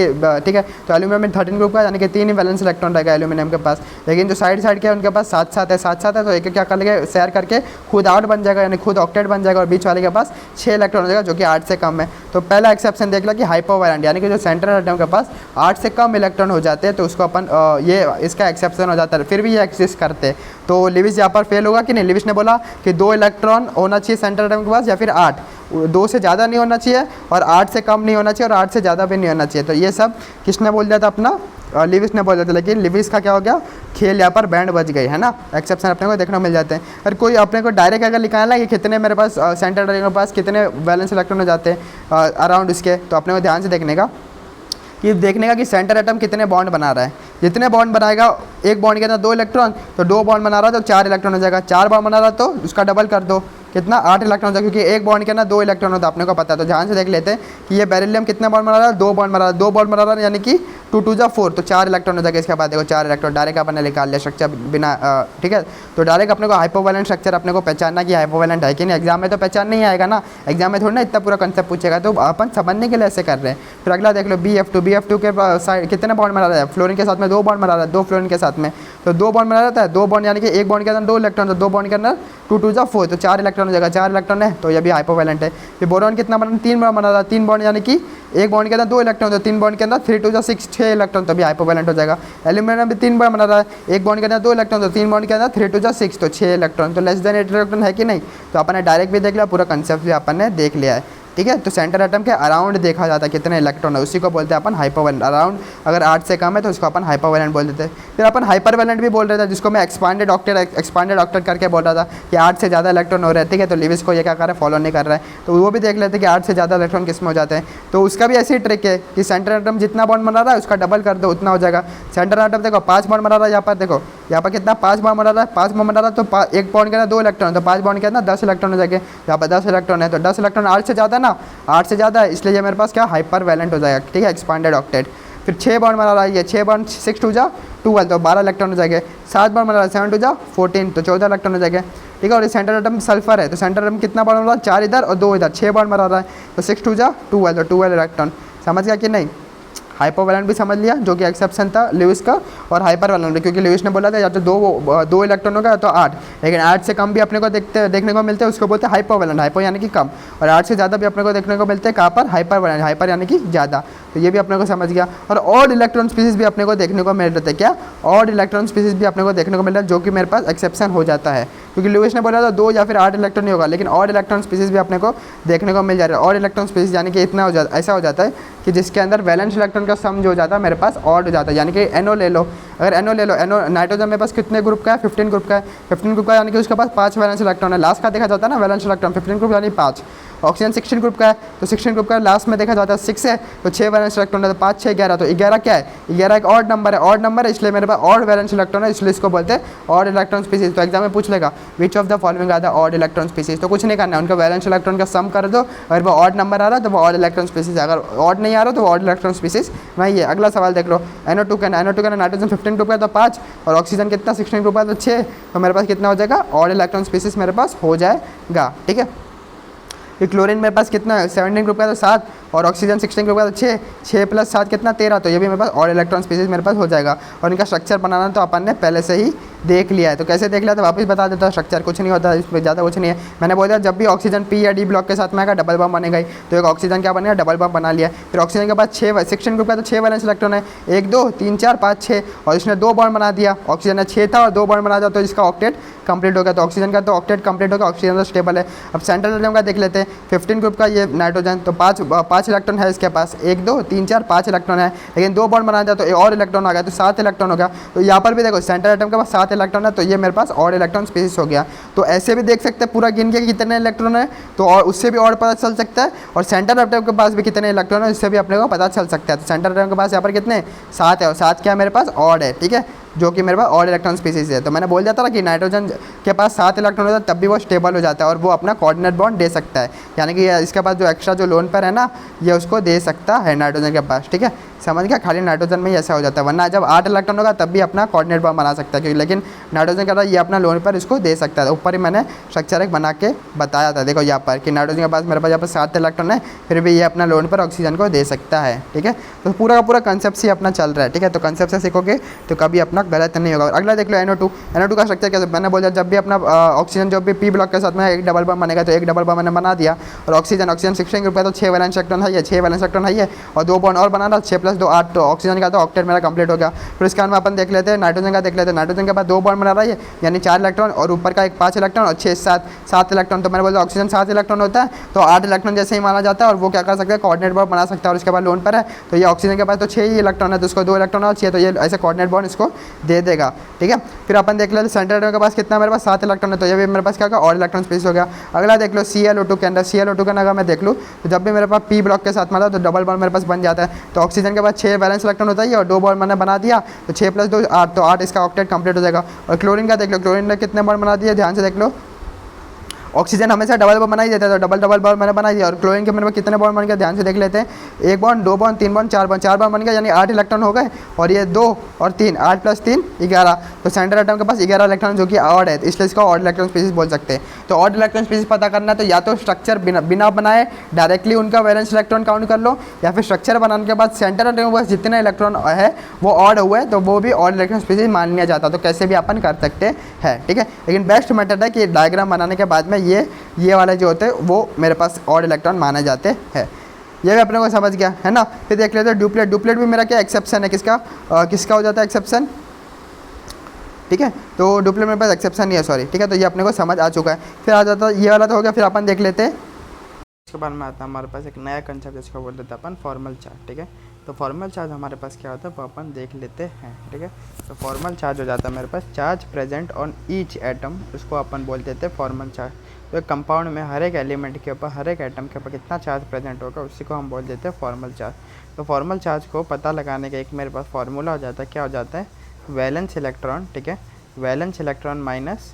A: ठीक है। तो एल्यूमिनियम में 13 ग्रुप का यानी कि 3 ही वैलेंस इलेक्ट्रॉन रहेगा एल्यूमिनियम के पास, लेकिन जो साइड के हैं उनके पास 7 है। तो एक क्या कर लेंगे, शेयर करके खुद 8 बन जाएगा यानी खुद ऑक्टेट बन जाएगा और बीच वाले के पास 6 इलेक्ट्रॉन हो जाएगा जो कि 8 से कम है। तो पहला एक्सेप्शन देख लो कि हाइपोवैलेंट यानी कि जो सेंट्रल एटम के पास 8 से कम इलेक्ट्रॉन हो जाते हैं तो उसको अपन ये इसका एक्सेप्शन हो जाता है, फिर भी ये एग्जिस्ट करते हैं। तो लिविस यहाँ पर फेल होगा कि नहीं। लिविस ने बोला कि 2 इलेक्ट्रॉन होना चाहिए सेंट्रल एटम के पास या फिर 8, 2 से ज़्यादा नहीं होना चाहिए और 8 से कम नहीं होना चाहिए और 8 से ज़्यादा भी नहीं होना चाहिए। तो ये सब किसने बोल दिया था, अपना लिविस ने बोल दिया था। लेकिन लिविस का क्या हो गया, खेल यहाँ पर बैंड बज गई, है ना। एक्सेप्शन अपने को देखने को मिल जाते हैं। और कोई अपने को डायरेक्ट अगर निकालना है कि कितने मेरे पास सेंट्रल एटम के पास कितने वैलेंस इलेक्ट्रॉन हो जाते हैं अराउंड इसके, तो अपने को ध्यान से देखने का कि सेंटर एटम कितने बॉन्ड बना रहा है। जितने बॉन्ड बनाएगा, एक बॉन्ड के अंदर 2 इलेक्ट्रॉन, तो 2 बॉन्ड बना रहा है तो 4 इलेक्ट्रॉन हो जाएगा। 4 बॉन्ड बना रहा तो उसका डबल कर दो, कितना 8 इलेक्ट्रॉन होता है क्योंकि एक बॉन्ड के अंदर 2 इलेक्ट्रॉन होता है, अपने को पता है। तो ध्यान से देख लेते हैं कि ये बेरिलियम कितने बॉन्ड बना रहा है, 2 बॉन्ड बना रहा है। 2 बॉन्ड बना रहा है यानी कि 2 2 जा 4, तो 4 इलेक्ट्रॉन हो जाएगा। इसके बाद देखो 4 इलेक्ट्रॉन डायरेक्ट अपने निकाल लिया स्ट्रक्चर बिना, ठीक है। तो डायरेक्ट अपने को हाइपोवैलेंट स्ट्रक्चर अपने को पहचानना कि हाइपोवैलेंट है कि नहीं। एग्जाम में तो पहचान नहीं आएगा ना, एग्जाम में थोड़ी ना इतना पूरा कंसेप्ट पूछेगा, तो अपन समझने के लिए ऐसे कर रहे हैं। फिर अगला देख लो BeF2 के साइड कितने बॉन्ड बना रहा है, फ्लोरीन के साथ में 2 बॉन्ड बना रहा है, 2 फ्लोरीन के साथ में, तो 2 बॉन्ड बना रहता है। 2 बॉन्ड यानी कि एक बॉन्ड के अंदर 2 इलेक्ट्रॉन, तो 2 बॉन्ड के अंदर 2 2 जा 4, तो 4 इलेक्ट्रॉन हो जाएगा। 4 इलेक्ट्रॉन है तो ये भी हाइपोवैलेंट है। फिर बोरॉन कितना बना, 3 बॉन्ड बना रहा है। 3 बॉन्ड यानी कि एक बॉन्ड के अंदर 2 इलेक्ट्रॉन, तो 3 बॉन्ड के अंदर 3 2 जा 6, 6 इलेक्ट्रॉन, तभी हाइपोवैलेंट हो जाएगा। एल्यूमिनियम भी 3 बॉन्ड बना रहा है, एक बॉन्ड के अंदर 2 इलेक्ट्रॉन, तो 3 बॉन्ड के अंदर 3 2 जा 6, तो 6 इलेक्ट्रॉन, तो लेस देन 8 इलेक्ट्रॉन है कि नहीं। तो अपन ने डायरेक्ट भी देख लिया, पूरा कंसेप्ट भी अपन ने देख लिया है, ठीक है। तो सेंटर एटम के अराउंड देखा जाता है कितने इलेक्ट्रॉन है, उसी को बोलते हैं अपन हाइपोवैलेंट। अराउंड अगर 8 से कम है तो उसको अपन हाइपोवैलेंट बोल देते हैं। फिर अपन हाइपरवैलेंट भी बोल रहे थे, जिसको मैं एक्सपांडेड ऑक्टेट करके बोल रहा था कि 8 से ज़्यादा इलेक्ट्रॉन हो रहे हैं, ठीक है। तो लिविस को ये क्या कर रहा है, फॉलो नहीं कर रहा है, तो वो भी देख लेते हैं कि 8 से ज़्यादा इलेक्ट्रॉन किस में हो जाते हैं। तो उसका भी ऐसी ट्रिक है कि सेंटर एटम जितना बॉन्ड बना रहा है उसका डबल कर दो, उतना हो जाएगा। सेंटर एटम देखो 5 बॉन्ड बना रहा है, यहाँ पर देखो, यहाँ पर कितना 5 बॉन्ड बना रहा है, 5 बॉन्ड बना रहा है, तो एक बॉन्ड के अंदर 2 इलेक्ट्रॉन, तो 5 बॉन्ड के अंदर 10 इलेक्ट्रॉन हो जाएंगे। यहाँ पर 10 इलेक्ट्रॉन है, तो 10 इलेक्ट्रॉन 8 से ज़्यादा ना, 8 से ज़्यादा है, इसलिए ये मेरे पास क्या हाइपरवैलेंट हो जाएगा, ठीक है, एक्सपांडेड ऑक्टेट। फिर 6 बॉन्ड बना रहा है ये, 6 बॉन्ड 6 टू जा 12 तो 12 इलेक्ट्रॉन हो जाएंगे। 7 बॉन्ड बना रहा है 7 टू जा 14 तो 14 इलेक्ट्रॉन हो जाएंगे, ठीक है। और सेंटर एटम सल्फर है तो सेंटर एटम कितना बॉन्ड बना रहा है, 4 इधर और 2 इधर, 6 बॉन्ड बना रहा है तो 6 टू जा 12 तो 12 इलेक्ट्रॉन। समझ गया कि नहीं। हाइपोवैलेंट भी समझ लिया जो कि एक्सेप्शन था ल्यूइस का, और हाइपरवैलेंट भी, क्योंकि ल्यूइस ने बोला था या तो दो इलेक्ट्रॉन होगा तो 8, लेकिन 8 से कम भी अपने को देखने को मिलते हैं, उसको बोलते हैं हाइपोवैलेंट, हाइपो यानी कि कम, और 8 से ज़्यादा भी अपने को देखने को मिलते हैं कहाँ पर, हाइपरवैलेंट, हाइपर यानी कि ज़्यादा। तो ये भी अपने को समझ गया। और ऑड इलेक्ट्रॉन स्पीसीज भी अपने को देखने को मिल रहे थे, क्या ऑड इलेक्ट्रॉन स्पीसीज भी अपने को देखने को मिल रहा है, जो कि मेरे पास एक्सेप्शन हो जाता है, क्योंकि ल्यूइस ने बोला था 2 या फिर 8 इलेक्ट्रॉन नहीं होगा, लेकिन ऑड इलेक्ट्रॉन स्पीसीज भी अपने को देखने को मिल जा रहा है। ऑड इलेक्ट्रॉन स्पीसीज यानी कि इतना ऐसा हो जाता है कि जिसके अंदर वैलेंस इलेक्ट्रॉन का सम जो हो जाता है मेरे पास ऑड हो जाता है, यानी कि NO ले लो, अगर NO ले लो, NO नाइट्रोजन मेरे पास कितने ग्रुप का है, 15 ग्रुप का है, 15 ग्रुप का यानी कि उसके पास 5 वैलेंस इलेक्ट्रॉन है, लास्ट का देखा जाता है ना वैलेंस इलेक्ट्रॉन 15 ग्रुप यानी 5। ऑक्सीजन 16 ग्रुप का है तो 16 ग्रुप का लास्ट में देखा जाता है 6 है तो 6 वैलेंस इलेक्ट्रॉन है, तो 5 6 11, तो 11 क्या है, 11 एक ऑड नंबर है, ऑड नंबर है इसलिए मेरे पास ऑड वैलेंस इलेक्ट्रॉन है, इसलिए इसको बोलते हैं ऑड इलेक्ट्रॉन स्पीसीज। तो एग्जाम में पूछ लेगा which of the following are the odd electron species, तो कुछ नहीं करना है, उनका वैलेंस इलेक्ट्रॉन का सम कर दो, अगर वो ऑड नंबर आ रहा है तो वो ऑड इलेक्ट्रॉन स्पीसीज, अगर ऑड नहीं आ रहा तो वो ऑड इलेक्ट्रॉन स्पीसीज नहीं है। अगला सवाल देख लो, NO2 का नाइट्रोजन 15 ग्रुप का तो 5 और ऑक्सीजन कितना 16 ग्रुप का तो 6, तो मेरे पास कितना हो जाएगा, ऑड इलेक्ट्रॉन स्पीसीज मेरे पास हो जाएगा, ठीक है। फिर क्लोरीन मेरे पास कितना है 17 ग्रुप का तो 7 और ऑक्सीजन 16 ग्रुप का तो 6 प्लस 7 कितना 13, तो ये भी मेरे पास ऑड इलेक्ट्रॉन स्पीसीज मेरे पास हो जाएगा। और इनका स्ट्रक्चर बनाना तो अपन ने पहले से ही देख लिया है, तो कैसे देख लिया तो वापस बता देता हूँ। स्ट्रक्चर कुछ नहीं होता, इसमें ज़्यादा कुछ नहीं है। मैंने बोला जब भी ऑक्सीजन P या D ब्लॉक के साथ में आएगा डबल बॉन्ड बनेगा ही, तो एक ऑक्सीजन क्या बनेगा, डबल बॉन्ड बना लिया। फिर ऑक्सीजन के बाद 16 ग्रुप का तो 6 वैलेंस इलेक्ट्रॉन है, 1 2 3 4 5 6, और इसने 2 बॉन्ड बना दिया। ऑक्सीजन ने 6 था और 2 बॉन्ड बना दिया तो इसका ऑक्टेट कंप्लीट हो गया, तो ऑक्सीजन का तो ऑक्टेट कंप्लीट होगा, ऑक्सीजन तो स्टेबल है। अब सेंट्रल एटम का देख लेते हैं, 15 ग्रुप का ये नाइट्रोजन तो 5 इलेक्ट्रॉन है इसके पास, 1 2 3 4 5 इलेक्ट्रॉन है, लेकिन 2 बॉन्ड बना दिया तो और इलेक्ट्रॉन आ गया तो 7 इलेक्ट्रॉन हो गया। तो यहाँ पर भी देखो सेंट्रल एटम के पास 7 इलेक्ट्रॉन है, तो ये मेरे पास ऑड इलेक्ट्रॉन स्पीसीज हो गया। तो ऐसे भी देख सकते हैं पूरा गिन के कितने इलेक्ट्रॉन है, तो और उससे भी और पता चल सकता है, और सेंट्रल एटम के पास भी कितने इलेक्ट्रॉन है उससे भी अपने को पता चल सकता है। तो सेंट्रल एटम के पास यहाँ पर कितने 7 है, और 7 क्या मेरे पास ऑड है, ठीक है, जो कि मेरे पास ऑड इलेक्ट्रॉन स्पीसीज है। तो मैंने बोल जाता था कि नाइट्रोजन के पास 7 इलेक्ट्रॉन होता है तब भी वो स्टेबल हो जाता है और वो अपना कोऑर्डिनेट बॉन्ड दे सकता है, यानी कि इसके पास जो एक्स्ट्रा जो लोन पर है ना ये उसको दे सकता है नाइट्रोजन के पास, ठीक है। समझ गया, खाली नाइट्रोजन में ही ऐसा हो जाता है, वरना जब 8 इलेक्ट्रॉन होगा तब भी अपना कोऑर्डिनेट बॉन्ड बना सकता है, क्योंकि लेकिन नाइट्रोजन का ये अपना लोन पर इसको दे सकता है। ऊपर ही मैंने स्ट्रक्चर एक बना के बताया था, देखो यहाँ पर कि नाइट्रोजन के पास मेरे पास यहाँ पर 7 इलेक्ट्रॉन है, फिर भी ये अपना लोन पर ऑक्सीजन को दे सकता है, ठीक है। तो पूरा का पूरा कंसेप्ट ही अपना चल रहा है, ठीक है। तो कंसेप्ट से सीखोगे तो कभी अपना गलत नहीं होगा। अगला देख लो NO2 का स्ट्रक्चर कैसे, मैंने बोला जब भी अपना ऑक्सीजन जो भी P ब्लॉक के साथ में एक डबल बॉन्ड बनेगा तो एक डबल बॉन्ड मैंने बना दिया। और ऑक्सीजन 16 ग्रुप का तो 6 वैलेंस इलेक्ट्रॉन है, 6 वैलेंस इलेक्ट्रॉन है और 2 बॉन्ड और बनाना, 6 + 2 8, तो ऑक्सीजन का तो ऑक्टेट मेरा कंप्लीट हो गया। फिर इसके बाद में अपन देख लेते हैं नाइट्रोजन का, देख लेते हैं नाइट्रोजन के बाद 2 बॉन्ड बना रहा है यानी 4 इलेक्ट्रॉन, और ऊपर का एक 5 इलेक्ट्रॉन और 6 7 इलेक्ट्रॉन। तो मैंने बोला ऑक्सीजन 7 इलेक्ट्रॉन होता है तो 8 इलेक्ट्रॉन जैसे ही माना जाता है, और वो क्या कर सकता है कोऑर्डिनेट बॉन्ड बना सकता है, और उसके बाद लोन पर है तो ये ऑक्सीजन के पास तो 6 ही इलेक्ट्रॉन है तो उसको 2 इलेक्ट्रॉन और 6, तो ये ऐसे कोऑर्डिनेट बॉन्ड इसको दे देगा, ठीक है। फिर अपन देख लेते सेंट्रल एटम के पास कितना मेरे पास 7 इलेक्ट्रॉन है, तो ये भी मेरे पास क्या होगा और इलेक्ट्रॉन स्पेस हो गया। अगला देख लो ClO2 के अंदर, ClO2 का अगर मैं देख लूँ तो जब भी मेरे पास P ब्लॉक के साथ मिला तो डबल बॉन्ड मेरे पास बन जाता है। तो ऑक्सीजन के बाद 6 वैलेंस इलेक्ट्रॉन होता है और 2 बॉन्ड मैंने बना दिया तो 6 + 2 8, तो 8 इसका ऑक्टेट कंप्लीट हो जाएगा। और क्लोरीन का देख लो, क्लोरीन ने कितने बॉन्ड बना दिए ध्यान से देख लो। ऑक्सीजन हमेशा डबल बॉन्ड बना ही देता है तो डबल बॉन्ड मैंने बना दिया। और क्लोरीन के मेरे में कितने बॉन्ड बन गए ध्यान से देख लेते हैं, 1 bond 2 bond 3 bond 4 bond, 4 bond बन गया यानी 8 इलेक्ट्रॉन हो गए। और ये 2 और 3, 8 + 3 11, तो सेंट्रल एटम के पास 11 इलेक्ट्रॉन जो कि ऑड है, इसलिए इसको ऑड इलेक्ट्रॉन स्पीसीज बोल सकते हैं। तो ऑड इलेक्ट्रॉन स्पीसीज पता करना है तो या तो स्ट्रक्चर बिना बनाए डायरेक्टली उनका वैलेंस इलेक्ट्रॉन काउंट कर लो, या फिर स्ट्रक्चर बनाने के बाद सेंट्रल एटम के पास जितने इलेक्ट्रॉन है वो ऑड हुए तो वो भी ऑड इलेक्ट्रॉन स्पीसीज मान लिया जाता, तो कैसे भी अपन कर सकते हैं, ठीक है। लेकिन बेस्ट मेथड है कि डायग्राम बनाने के बाद में ये वाले जो होते हैं वो मेरे पास ऑड इलेक्ट्रॉन माने जाते हैं। ये भी अपने को समझ गया है ना। फिर देख लेते हैं डुप्लेट भी मेरा क्या एक्सेप्शन है, किसका हो जाता है एक्सेप्शन, ठीक है। तो डुप्लेट मेरे पास एक्सेप्शन नहीं है, सॉरी, ठीक है। तो ये अपने को समझ आ चुका है। फिर आ जाता है ये वाला तो हो गया। फिर अपन देख लेते हैं इसके बाद में आता है हमारे पास एक नया कंसेप्ट जिसको बोल देते हैं अपन फॉर्मल चार्ज, ठीक है। तो फॉर्मल चार्ज हमारे पास क्या होता है वो अपन देख लेते हैं, ठीक है। तो फॉर्मल चार्ज हो जाता है मेरे पास charge present on each atom, उसको अपन बोल देते हैं फॉर्मल चार्ज। तो एक कंपाउंड में हर एक एलिमेंट के ऊपर, हर एक एटम के ऊपर कितना चार्ज प्रेजेंट होगा उसी को हम बोल देते हैं फॉर्मल चार्ज। तो फॉर्मल चार्ज को पता लगाने का एक मेरे पास फार्मूला हो जाता है, क्या हो जाता है, वैलेंस इलेक्ट्रॉन, ठीक है, वैलेंस इलेक्ट्रॉन माइनस,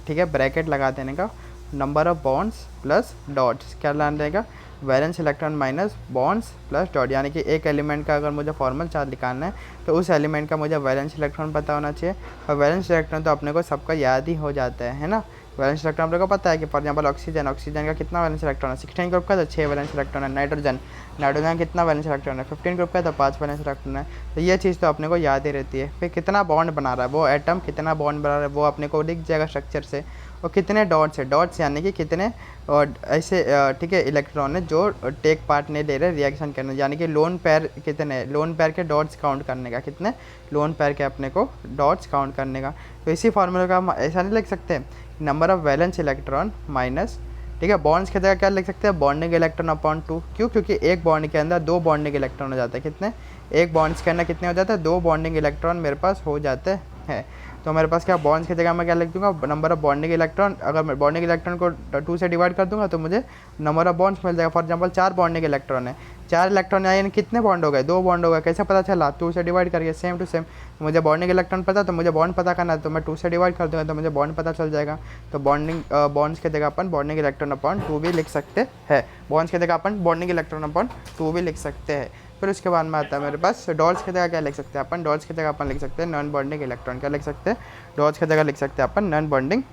A: ठीक है, ब्रैकेट लगा देने का number of bonds plus dots, क्या लाना रहेगा, valence electron minus bonds plus dot, यानी कि एक एलिमेंट का अगर मुझे फॉर्मल चार्ज निकालना है तो उस एलिमेंट का मुझे वैलेंस इलेक्ट्रॉन पता होना चाहिए। और वैलेंस इलेक्ट्रॉन तो अपने को सबका याद ही हो जाता है ना। वैलेंस इलेक्ट्रॉन अपने को पता है कि फॉर एग्जांपल ऑक्सीजन का कितना वैलेंस इलेक्ट्रॉन है, 16 ग्रुप का तो 6 वैलेंस इलेक्ट्रॉन है। नाइट्रोजन कितना वैलेंस इलेक्ट्रॉन है, 15 ग्रुप का तो 5 वैलेंस इलेक्ट्रॉन है। तो ये चीज़ तो अपने को याद ही रहती है। फिर कितना बॉन्ड बना रहा है वो एटम, कितना बॉन्ड बना रहा है वो अपने को दिख जाएगा स्ट्रक्चर से। और कितने डॉट्स है, डॉट्स यानी कि कितने और ऐसे ठीक है इलेक्ट्रॉन है जो टेक पार्ट नहीं ले रहे रिएक्शन करने, यानी कि लोन पेयर कितने, लोन पेयर के डॉट्स काउंट करने का, कितने लोन पेयर के अपने को डॉट्स काउंट करने का। तो इसी फार्मूले का हम ऐसा नहीं लिख सकते, number of valence electron minus, ठीक है, बॉन्ड्स की जगह क्या लिख सकते हैं, बॉन्डिंग इलेक्ट्रॉन अपॉन 2। क्यों, क्योंकि एक बॉन्ड के अंदर 2 बॉन्डिंग इलेक्ट्रॉन हो जाते हैं। कितने, एक बॉन्ड्स के अंदर कितने हो जाते हैं, 2 बॉन्डिंग इलेक्ट्रॉन मेरे पास हो जाते हैं। तो मेरे पास क्या, बॉन्ड्स की जगह मैं क्या लिख दूंगा, नंबर ऑफ बॉन्डिंग इलेक्ट्रॉन। अगर मैं बॉन्डिंग इलेक्ट्रॉन को 2 से डिवाइड कर दूंगा तो मुझे नंबर ऑफ बॉन्ड्स मिल जाएगा। फॉर एग्जांपल 4 बॉन्डिंग इलेक्ट्रॉन है, 4 इलेक्ट्रॉन यानी कितने बॉन्ड हो गए, 2 बॉन्ड हो गए। कैसे पता चला, 2 से डिवाइड करके, सेम टू सेम। मुझे बॉन्डिंग इलेक्ट्रॉन पता तो मुझे बॉन्ड पता करना है, तो मैं 2 से डिवाइड कर दूँगा तो मुझे बॉन्ड पता चल जाएगा। तो बॉन्ड्स की जगह अपन बॉन्डिंग इलेक्ट्रॉन अपॉन 2 भी लिख सकते हैं। बॉन्ड्स की जगह अपन बॉन्डिंग इलेक्ट्रॉन अपॉन 2 भी लिख सकते हैं। फिर उसके बाद में आता है मेरे पास डॉट्स की जगह क्या लिख सकते हैं अपन, डॉट्स की जगह अपन लिख सकते हैं नॉन बॉन्डिंग इलेक्ट्रॉन। क्या लिख सकते हैं, डॉट्स की जगह लिख सकते हैं अपन नॉन बॉन्डिंग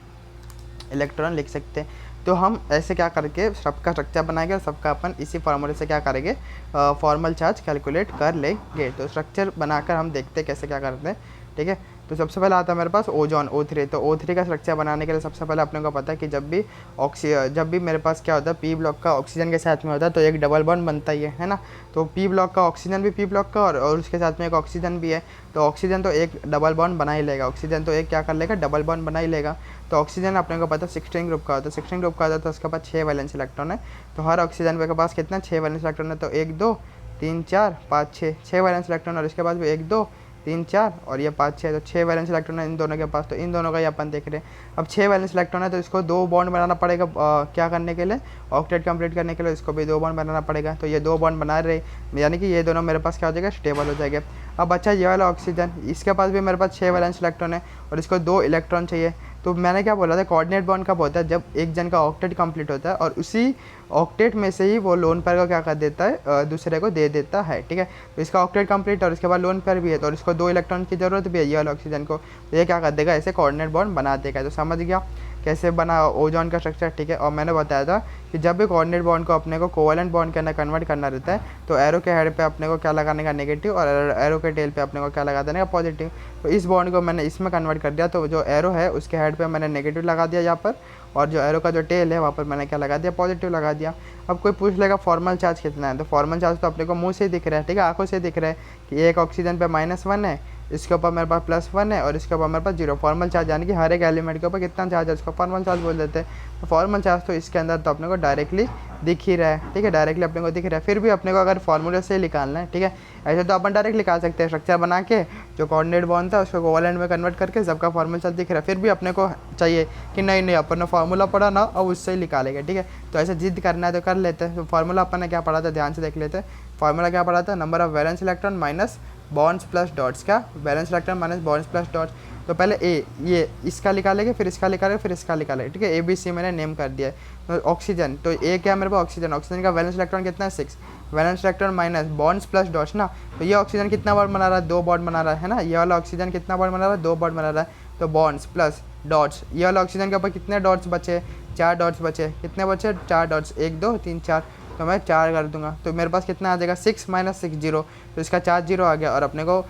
A: इलेक्ट्रॉन लिख सकते हैं। तो हम ऐसे क्या करके सबका स्ट्रक्चर बनाएंगे और सबका अपन इसी फार्मूले से क्या करेंगे, फॉर्मल चार्ज कैलकुलेट कर लेंगे। तो स्ट्रक्चर बनाकर हम देखते हैं कैसे क्या करते हैं, ठीक है। तो सबसे पहले आता है मेरे पास ओजोन O3। तो O3 का स्ट्रक्चर बनाने के लिए सबसे पहले अपने को पता है कि जब भी मेरे पास क्या होता है, पी ब्लॉक का ऑक्सीजन के साथ में होता है तो एक डबल बॉन्ड बनता ही है ना। तो पी ब्लॉक का ऑक्सीजन भी पी ब्लॉक का और उसके साथ में एक ऑक्सीजन भी है। तो ऑक्सीजन तो एक डबल बॉन्ड बना ही लेगा, ऑक्सीजन तो एक क्या कर लेगा, डबल बॉन्ड बना ही लेगा। तो ऑक्सीजन अपने को पता है 16 ग्रुप का होता है, 16 ग्रुप का होता है तो उसके पास 6 वैलेंस इलेक्ट्रॉन है। तो हर ऑक्सीजन के पास कितना, 6 वैलेंस इलेक्ट्रॉन है। तो 1 2 3 4 5 6 वैलेंस इलेक्ट्रॉन, और इसके बाद भी 1 2 3 4 और ये 5 6, तो 6 वैलेंस इलेक्ट्रॉन है इन दोनों के पास। तो इन दोनों का ही अपन देख रहे हैं। अब 6 वैलेंस इलेक्ट्रॉन है तो इसको 2 बॉन्ड बनाना पड़ेगा, क्या करने के लिए, ऑक्टेट कंप्लीट करने के लिए इसको भी 2 बॉन्ड बनाना पड़ेगा। तो ये 2 बॉन्ड बना रहे, यानी कि ये दोनों मेरे पास क्या हो जाएगा, स्टेबल हो जाएगा। अब अच्छा ये वाला ऑक्सीजन, इसके पास भी मेरे पास 6 वैलेंस इलेक्ट्रॉन है और इसको 2 इलेक्ट्रॉन चाहिए। तो मैंने क्या बोला था, कोऑर्डिनेट बॉन्ड कब होता है, जब एक जन का ऑक्टेट कंप्लीट होता है और उसी ऑक्टेट में से ही वो लोन पेयर को क्या कर देता है, दूसरे को दे देता है, ठीक है। तो इसका ऑक्टेट कंप्लीट और इसके बाद लोन पेयर भी है, तो इसको 2 इलेक्ट्रॉन की ज़रूरत भी है ये वाला ऑक्सीजन को। तो ये क्या कर देगा, ऐसे कोऑर्डिनेट बॉन्ड बना देगा। तो समझ गया कैसे बना ओजोन का स्ट्रक्चर, ठीक है। और मैंने बताया था कि जब भी कोऑर्डिनेट बॉन्ड को अपने को कोवैलेंट बॉन्ड के अंदर कन्वर्ट करना रहता है तो एरो के हेड पे अपने को क्या लगाने का, नेगेटिव, और एरो के टेल पे अपने को क्या लगा देने का, पॉजिटिव। तो इस बॉन्ड को मैंने इसमें कन्वर्ट कर दिया, तो जो एरो है उसके हेड पे मैंने नेगेटिव लगा दिया यहाँ पर, और जो एरो का जो टेल है वहाँ पर मैंने क्या लगा दिया, पॉजिटिव लगा दिया। अब कोई पूछ लेगा फॉर्मल चार्ज कितना है, तो फॉर्मल चार्ज तो अपने को मुँह से दिख रहा है, ठीक है, आंखों से दिख रहा है कि एक ऑक्सीजन पे -1 है, इसके ऊपर मेरे पास +1 है और इसके ऊपर मेरे पास 0। फॉर्मल चार्ज यानी कि हर एक एलिमेंट के ऊपर कितना चार्ज है उसको फॉर्मल चार्ज बोल देते हैं। तो फॉर्मल चार्ज तो इसके अंदर तो अपने को डायरेक्टली दिख ही रहा है, ठीक है, डायरेक्टली अपने को दिख रहा है। फिर भी अपने को अगर फॉर्मूले से निकालना है, ठीक है, ऐसे तो अपन डायरेक्ट निकाल सकते हैं स्ट्रक्चर बना के, जो कोऑर्डिनेट बॉन्ड था उसको कोवैलेंट में कन्वर्ट करके सबका फॉर्मल चार्ज दिख रहा है। फिर भी अपने को चाहिए कि नहीं अपन ने फार्मूला पढ़ा ना, अब उससे ही निकालेंगे, ठीक है। तो ऐसे जिद करना है तो कर लेते हैं। तो फार्मूला अपन ने क्या पढ़ा था, ध्यान से देख लेते हैं। फार्मूला क्या पढ़ा था, number of valence electron minus bonds plus dots का, valence electron minus bonds plus dots. तो पहले ये इसका निकालेंगे, फिर इसका निकालेंगे, फिर इसका निकालेंगे, ठीक है। ABC मैंने नेम कर दिया है। तो ऑक्सीजन, तो ए क्या मेरे पास ऑक्सीजन, ऑक्सीजन का वैलेंस इलेक्ट्रॉन कितना है 6, valence electron minus bonds plus dots ना। तो ये ऑक्सीजन कितना बॉन्ड बना रहा है, 2 बॉन्ड बना रहा है ना। ये वाला ऑक्सीजन कितना बॉन्ड बना रहा है, 2 बॉन्ड बना रहा है। तो बॉन्ड्स प्लस डॉट्स, ये वाला ऑक्सीजन के ऊपर कितने डॉट्स बचे, 4 डॉट्स बचे। कितने बचे, 4 डॉट्स, 1 2 3 4, तो मैं 4 कर दूंगा। तो मेरे पास कितना आ जाएगा, 6 - 6 0। तो इसका चार्ज 0 आ गया और अपने को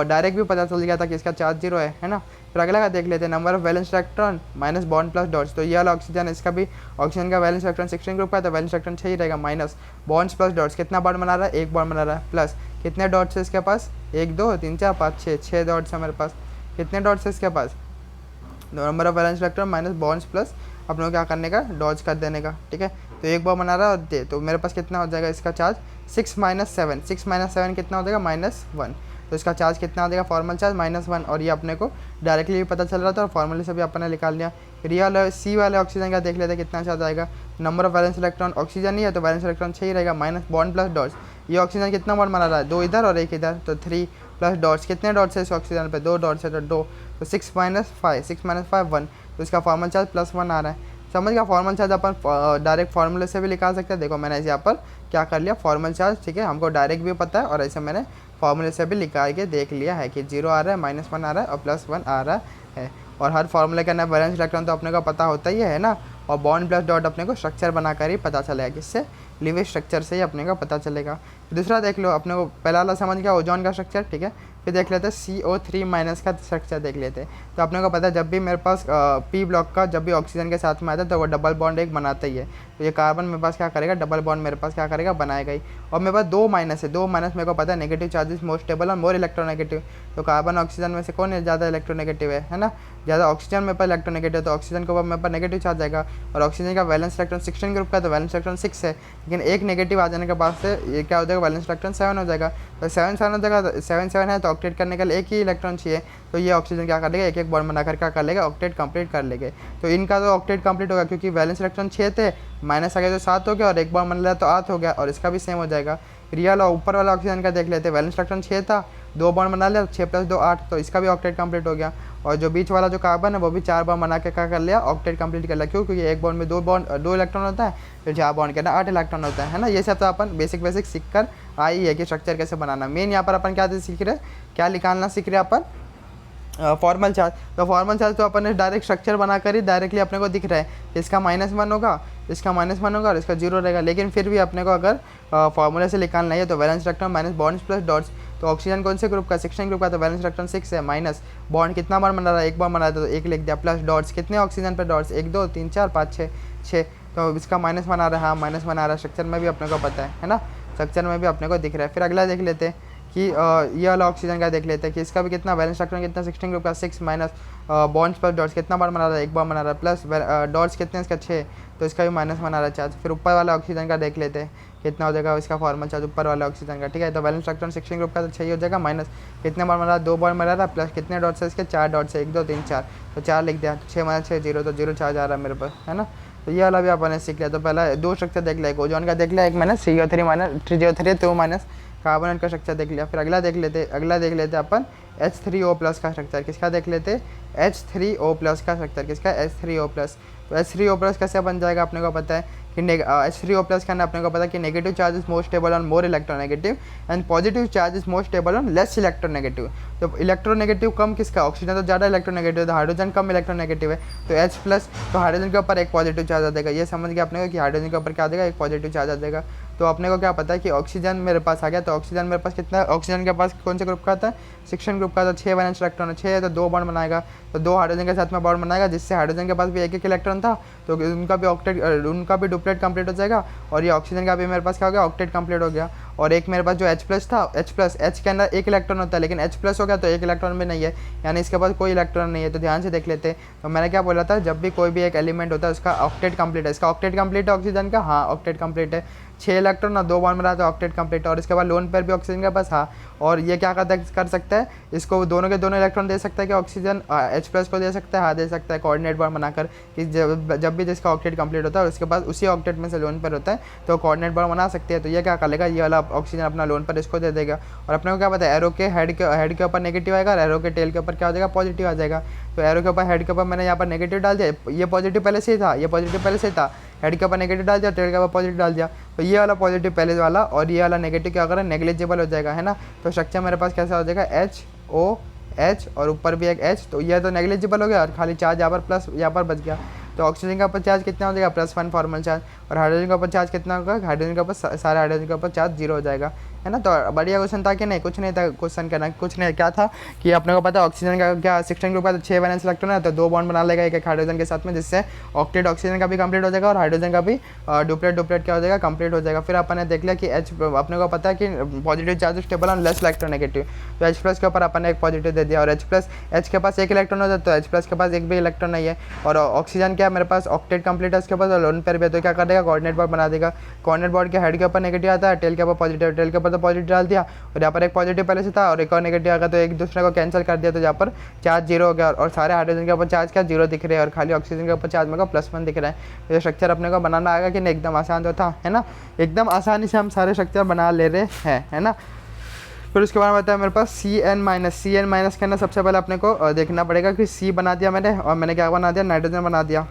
A: डायरेक्ट भी पता चल गया था कि इसका चार्ज 0 है ना। फिर अगला का देख लेते हैं, number of valence electron minus bond plus dots. तो ये वाला ऑक्सीजन, इसका भी ऑक्सीजन का वैलेंस इलेक्ट्रॉन 16 ग्रुप का है तो वैलेंस इलेक्ट्रॉन 6 ही रहेगा, माइनस बॉन्ड्स प्लस डॉट्स, कितना बॉन्ड बना रहा है, 1 बॉन्ड बना रहा है, प्लस कितने डॉट्स है इसके पास, 1 2 3 4 5 6 डॉट्स है मेरे पास। कितने डॉट्स है इसके पास, number of valence electron minus bonds plus अपने को क्या करने का, डॉज कर देने का, ठीक है। तो 1 बॉन्ड बना रहा है और दे, तो मेरे पास कितना हो जाएगा इसका चार्ज, 6 - 7, 6 - 7 कितना हो जाएगा, -1। तो इसका चार्ज कितना हो जाएगा, फॉर्मल चार्ज -1। और ये अपने को डायरेक्टली भी पता चल रहा था और फॉर्मूले से भी अपन ने निकाल लिया। फिर ये वाला सी वाले ऑक्सीजन का देख लेते हैं कितना चार्ज आएगा। Number of valence electron, oxygen नहीं है तो वैलेंस इलेक्ट्रॉन 6 ही रहेगा, माइनस बॉन्ड प्लस डॉट्स। ये ऑक्सीजन कितना बॉन्ड बना रहा है, 2 इधर और 1 इधर, तो 3 प्लस डॉट्स, कितने डॉट्स है इस ऑक्सीजन पे, 2 डॉट्स है तो 2, तो 6 - 5, 6 - 5 1। तो इसका फॉर्मल चार्ज +1 आ रहा है। समझ गया। फॉर्मल चार्ज अपन डायरेक्ट फार्मूले से भी निकाल सकते हैं। देखो मैंने यहाँ पर क्या कर लिया, फॉर्मल चार्ज, ठीक है, हमको डायरेक्ट भी पता है और ऐसे मैंने फार्मूले से भी निकाल के देख लिया है कि 0 आ रहा है, -1 आ रहा है और +1 आ रहा है। और हर फार्मूले का ना बैलेंस इलेक्ट्रॉन तो अपने को पता होता ही है ना। और बॉन्ड प्लस डॉट अपने को स्ट्रक्चर बनाकर ही पता चलेगा, किससे, लिविंग स्ट्रक्चर से ही अपने को पता चलेगा। दूसरा देख लो, अपने को पहला वाला समझ गया ओजोन का स्ट्रक्चर, ठीक है। फिर देख लेते हैं CO3- का स्ट्रक्चर देख लेते हैं। तो अपने को पता है जब भी मेरे पास P ब्लॉक का जब भी ऑक्सीजन के साथ में आता है तो वो डबल बॉन्ड एक बनाता ही है। तो ये कार्बन मेरे पास क्या करेगा, डबल बॉन्ड मेरे पास क्या करेगा, बनाएगा ही। और मेरे पास 2 माइनस है, 2 माइनस मेरे को पता है नेगेटिव चार्जेस मोस्ट स्टेबल और मोर इलेक्ट्रोनेगेटिव। तो कार्बन ऑक्सीजन में से कौन ज़्यादा इलेक्ट्रोनेगेटिव है ना। ज़्यादा ऑक्सीजन मेरे पास इलेक्ट्रोनेगेटिव, तो ऑक्सीजन के ऊपर मेरे पास नेगेटिव चार्ज आएगा। और ऑक्सीजन का वैलेंस इलेक्ट्रॉन 16 ग्रुप का, तो वैलेंस इलेक्ट्रॉन 6 है, लेकिन एक नेगेटिव आ जाने के बाद से ये क्या हो जाएगा, वैलेंस इलेक्ट्रॉन 7 हो जाएगा। तो 7 हो जाएगा, 7 है तो ऑक्टेट करने के लिए एक ही इलेक्ट्रॉन चाहिए। तो ये ऑक्सीजन क्या कर लेगा, एक एक बॉन्ड बनाकर क्या कर लेगा, ऑक्टेट कंप्लीट कर लेंगे। तो इनका तो ऑक्टेट कंप्लीट होगा क्योंकि वैलेंस इलेक्ट्रॉन 6 थे, माइनस आ गया तो 7 हो गया और एक बॉन्ड बन लिया तो 8 हो गया। और इसका भी सेम हो जाएगा। रियल और ऊपर वाला ऑक्सीजन का देख लेते हैं, वैलेंस इलेक्ट्रॉन 6 था, 2 बॉन्ड बना लिया, 6 + 2 8, तो इसका भी ऑक्टेट कंप्लीट हो गया। और जो बीच वाला जो कार्बन है वो भी 4 बॉन्ड बना के क्या कर लिया, ऑक्टेट कंप्लीट कर लिया। क्यों, क्योंकि एक बॉन्ड में 2 इलेक्ट्रॉन होता है, फिर 4 बॉन्ड के ना 8 इलेक्ट्रॉन होता है ना। ये सब तो अपन बेसिक सीख कर आई है कि स्ट्रक्चर कैसे बनाना। मेन यहाँ पर अपन क्या सीख रहे हैं, क्या निकालना सीख रहे हैं अपन, फॉर्मल चार्ज। तो फॉर्मल चार्ज तो अपन ने डायरेक्ट स्ट्रक्चर बनाकर ही डायरेक्टली अपने को दिख रहा है, इसका -1 होगा, इसका -1 होगा और इसका 0 रहेगा। लेकिन फिर भी अपने को अगर फॉर्मूले से निकालना है तो valence electron minus bonds plus dots. तो ऑक्सीजन कौन से ग्रुप का, 16 ग्रुप का, तो वैलेंस इलेक्ट्रॉन 6 है, माइनस बॉन्ड कितना बार बना रहा है, एक बार बना रहा है तो 1 लिख दिया, प्लस डॉट्स कितने ऑक्सीजन पर डॉट्स, 1 2 3 4 5 6, तो इसका -1 आ रहा है, हाँ -1 आ रहा है। स्ट्रक्चर में भी अपने को पता है ना, स्ट्रक्चर में भी अपने को दिख रहा है। फिर अगला देख लेते हैं कि ये वाला ऑक्सीजन का देख लेते हैं कि इसका भी कितना वैलेंस इलेक्ट्रॉन कितना, 16 ग्रुप का 6 माइनस बॉन्ड्स प्लस डॉट्स कितना बार बना रहा है, एक बार बना रहा है, प्लस डॉट्स कितने इसका 6, तो इसका भी -1 आ रहा है चार्ज। फिर ऊपर वाला ऑक्सीजन का देख लेते हैं कितना हो जाएगा इसका फॉर्मल चार्ज ऊपर वाला ऑक्सीजन का, ठीक है। तो वैलेंस इलेक्ट्रॉन 16 ग्रुप का तो 6 हो जाएगा, माइनस कितने बार बना रहा है, 2 बार बना रहा है, प्लस कितने डॉट्स है इसके, 4 डॉट्स है, 1 2 3 4, तो 4 लिख दिया, 6 - 6 0, तो 0 चार्ज आ रहा है मेरे पास, है ना। तो ये वाला भी अपन ने सीख लिया। तो पहला 2 स्ट्रक्चर देख लिया, एक ओजोन का देख लिया, एक मैंने CO3- 2 माइनस कार्बन का स्ट्रक्चर देख लिया। फिर अगला देख लेते अपन H3O+ का स्ट्रक्चर, किसका देख लेते, H3O+ का स्ट्रक्चर, किसका, H3O+। तो H3O+ कैसे बन जाएगा अपने को पता है कि H3O+ का अपने को पता है कि negative charge is most stable on more electronegative and positive charge is most stable on less electronegative. तो इलेक्ट्रोनेगेटिव कम किसका, ऑक्सीजन तो ज़्यादा इलेक्ट्रोनेगेटिव है, तो हाइड्रोजन कम इलेक्ट्रोनेगेटिव है, तो H+, तो हाइड्रोजन के ऊपर एक पॉजिटिव चार्ज आ जाएगा। ये समझ गया अपने को कि हाइड्रोजन के ऊपर क्या आ जाएगा, एक पॉजिटिव चार्ज आ जाएगा। तो अपने को क्या पता है कि ऑक्सीजन मेरे पास आ गया, तो ऑक्सीजन मेरे पास कितना, ऑक्सीजन के पास कौन से ग्रुप का आता है, 16 ग्रुप का, तो 6 वैलेंस इलेक्ट्रॉन है, 6 है तो 2 बॉन्ड बनाएगा, तो 2 हाइड्रोजन के साथ में बॉन्ड बनाएगा, जिससे हाइड्रोजन के पास भी एक इलेक्ट्रॉन था तो उनका भी डुप्लेट कंप्लीट हो जाएगा। और ये ऑक्सीजन का भी मेरे पास क्या हो गया, ऑक्टेट कंप्लीट हो गया। और एक मेरे पास जो H+ था, H के अंदर 1 इलेक्ट्रॉन होता है, लेकिन H+ हो गया तो 1 इलेक्ट्रॉन भी नहीं है, यानी इसके पास कोई इलेक्ट्रॉन नहीं है। तो ध्यान से देख लेते हैं। तो मैंने क्या बोला था, जब भी कोई भी एक एलिमेंट होता है उसका ऑक्टेट कंप्लीट है, इसका ऑक्टेट कंप्लीट है ऑक्सीजन का, हाँ ऑक्टेट कंप्लीट है, 6 इलेक्ट्रॉन और 2 बॉन्ड बना तो ऑक्टेट कंप्लीट है। और इसके बाद लोन पेयर भी ऑक्सीजन के पास, हाँ। और ये क्या कर सकता है, इसको दोनों के दोनों इलेक्ट्रॉन दे सकता है कि ऑक्सीजन H+ को दे सकता है, हाँ दे सकता है, कोऑर्डिनेट बॉन्ड बनाकर कि जब भी जिसका ऑक्टेट कंप्लीट होता है उसके पास उसी ऑक्टेट में से लोन पेयर होता है तो कोऑर्डिनेट बॉन्ड बना सकते हैं। तो ये क्या कर लेगा, ये वाला ऑक्सीजन अपना लोन पर इसको दे देगा। और अपने को क्या पता है, एरो के हेड के ऊपर नेगेटिव आएगा और एरो के टेल के ऊपर क्या हो जाएगा, पॉजिटिव आ जाएगा। तो एरो के ऊपर हेड के ऊपर मैंने यहाँ पर नेगेटिव डाल दिया, ये पॉजिटिव पहले से ही था, ये पॉजिटिव पहले से ही था, हेड के ऊपर नेगेटिव डाल दिया, टेल के ऊपर पॉजिटिव डाल दिया, तो ये वाला पॉजिटिव पहले वाला और ये वाला नेगेटिव क्या करें, नेग्लिजिबल हो जाएगा, है ना। तो स्ट्रक्चर मेरे पास कैसा हो जाएगा, HOH और ऊपर भी एक H, तो ये तो नेग्लिजिबल हो गया और खाली चार्ज यहाँ पर प्लस यहाँ पर बच गया। तो ऑक्सीजन का ऊपर चार्ज कितना हो जाएगा, +1 फॉर्मल चार्ज। और हाइड्रोजन का ऊपर चार्ज कितना होगा, हाइड्रोजन के ऊपर सारे हाइड्रोजन के ऊपर चार्ज 0 हो जाएगा, है ना। तो बढ़िया क्वेश्चन था कि नहीं, कुछ नहीं था क्वेश्चन करना, कुछ नहीं, क्या था कि अपने को पता है ऑक्सीजन का क्या 16 ग्रुप का, तो 6 वैलेंस इलेक्ट्रॉन है, तो 2 बॉन्ड बना लेगा एक हाइड्रोजन के साथ में, जिससे ऑक्टेट ऑक्सीजन का भी कंप्लीट हो जाएगा और हाइड्रोजन का भी डुप्लेट क्या हो जाएगा, कंप्लीट हो जाएगा। फिर अपन ने देख लिया कि अपने को पता है कि positive charge stable on less electronegative, तो H+ के ऊपर अपन ने एक पॉजिटिव दे दिया। और H के पास 1 इलेक्ट्रॉन होता है तो H+ के पास एक भी इलेक्ट्रॉन नहीं है। और ऑक्सीजन क्या मेरे पास ऑक्टेट कंप्लीट है उसके पास, और लोन पेयर भी है, तो क्या कर देगा, कोऑर्डिनेट बॉन्ड बना देगा। कोऑर्डिनेट बॉन्ड के हेड के ऊपर नेगेटिव आता है, टेल के ऊपर पॉजिटिव, टेल के ऊपर तो पॉजिटिव डाल दिया और यहाँ पर एक पॉजिटिव पहले से था और एक और नेगेटिव आ गया, तो एक दूसरे को कैंसिल कर दिया, तो यहाँ पर चार्ज 0 हो गया। और सारे हाइड्रोजन के ऊपर चार्ज क्या 0 दिख रहे हैं और खाली ऑक्सीजन के ऊपर चार्ज मेरे को +1 दिख रहा है। तो ये स्ट्रक्चर अपने को बनाना आएगा कि नहीं, एकदम आसान तो था, है ना, एकदम आसानी से हम सारे स्ट्रक्चर बना ले रहे हैं, है ना। फिर उसके बाद बताया मेरे पास CN- के अंदर सबसे पहले अपने को देखना पड़ेगा कि C बना दिया मैंने, और मैंने क्या बना दिया, नाइट्रोजन बना दिया।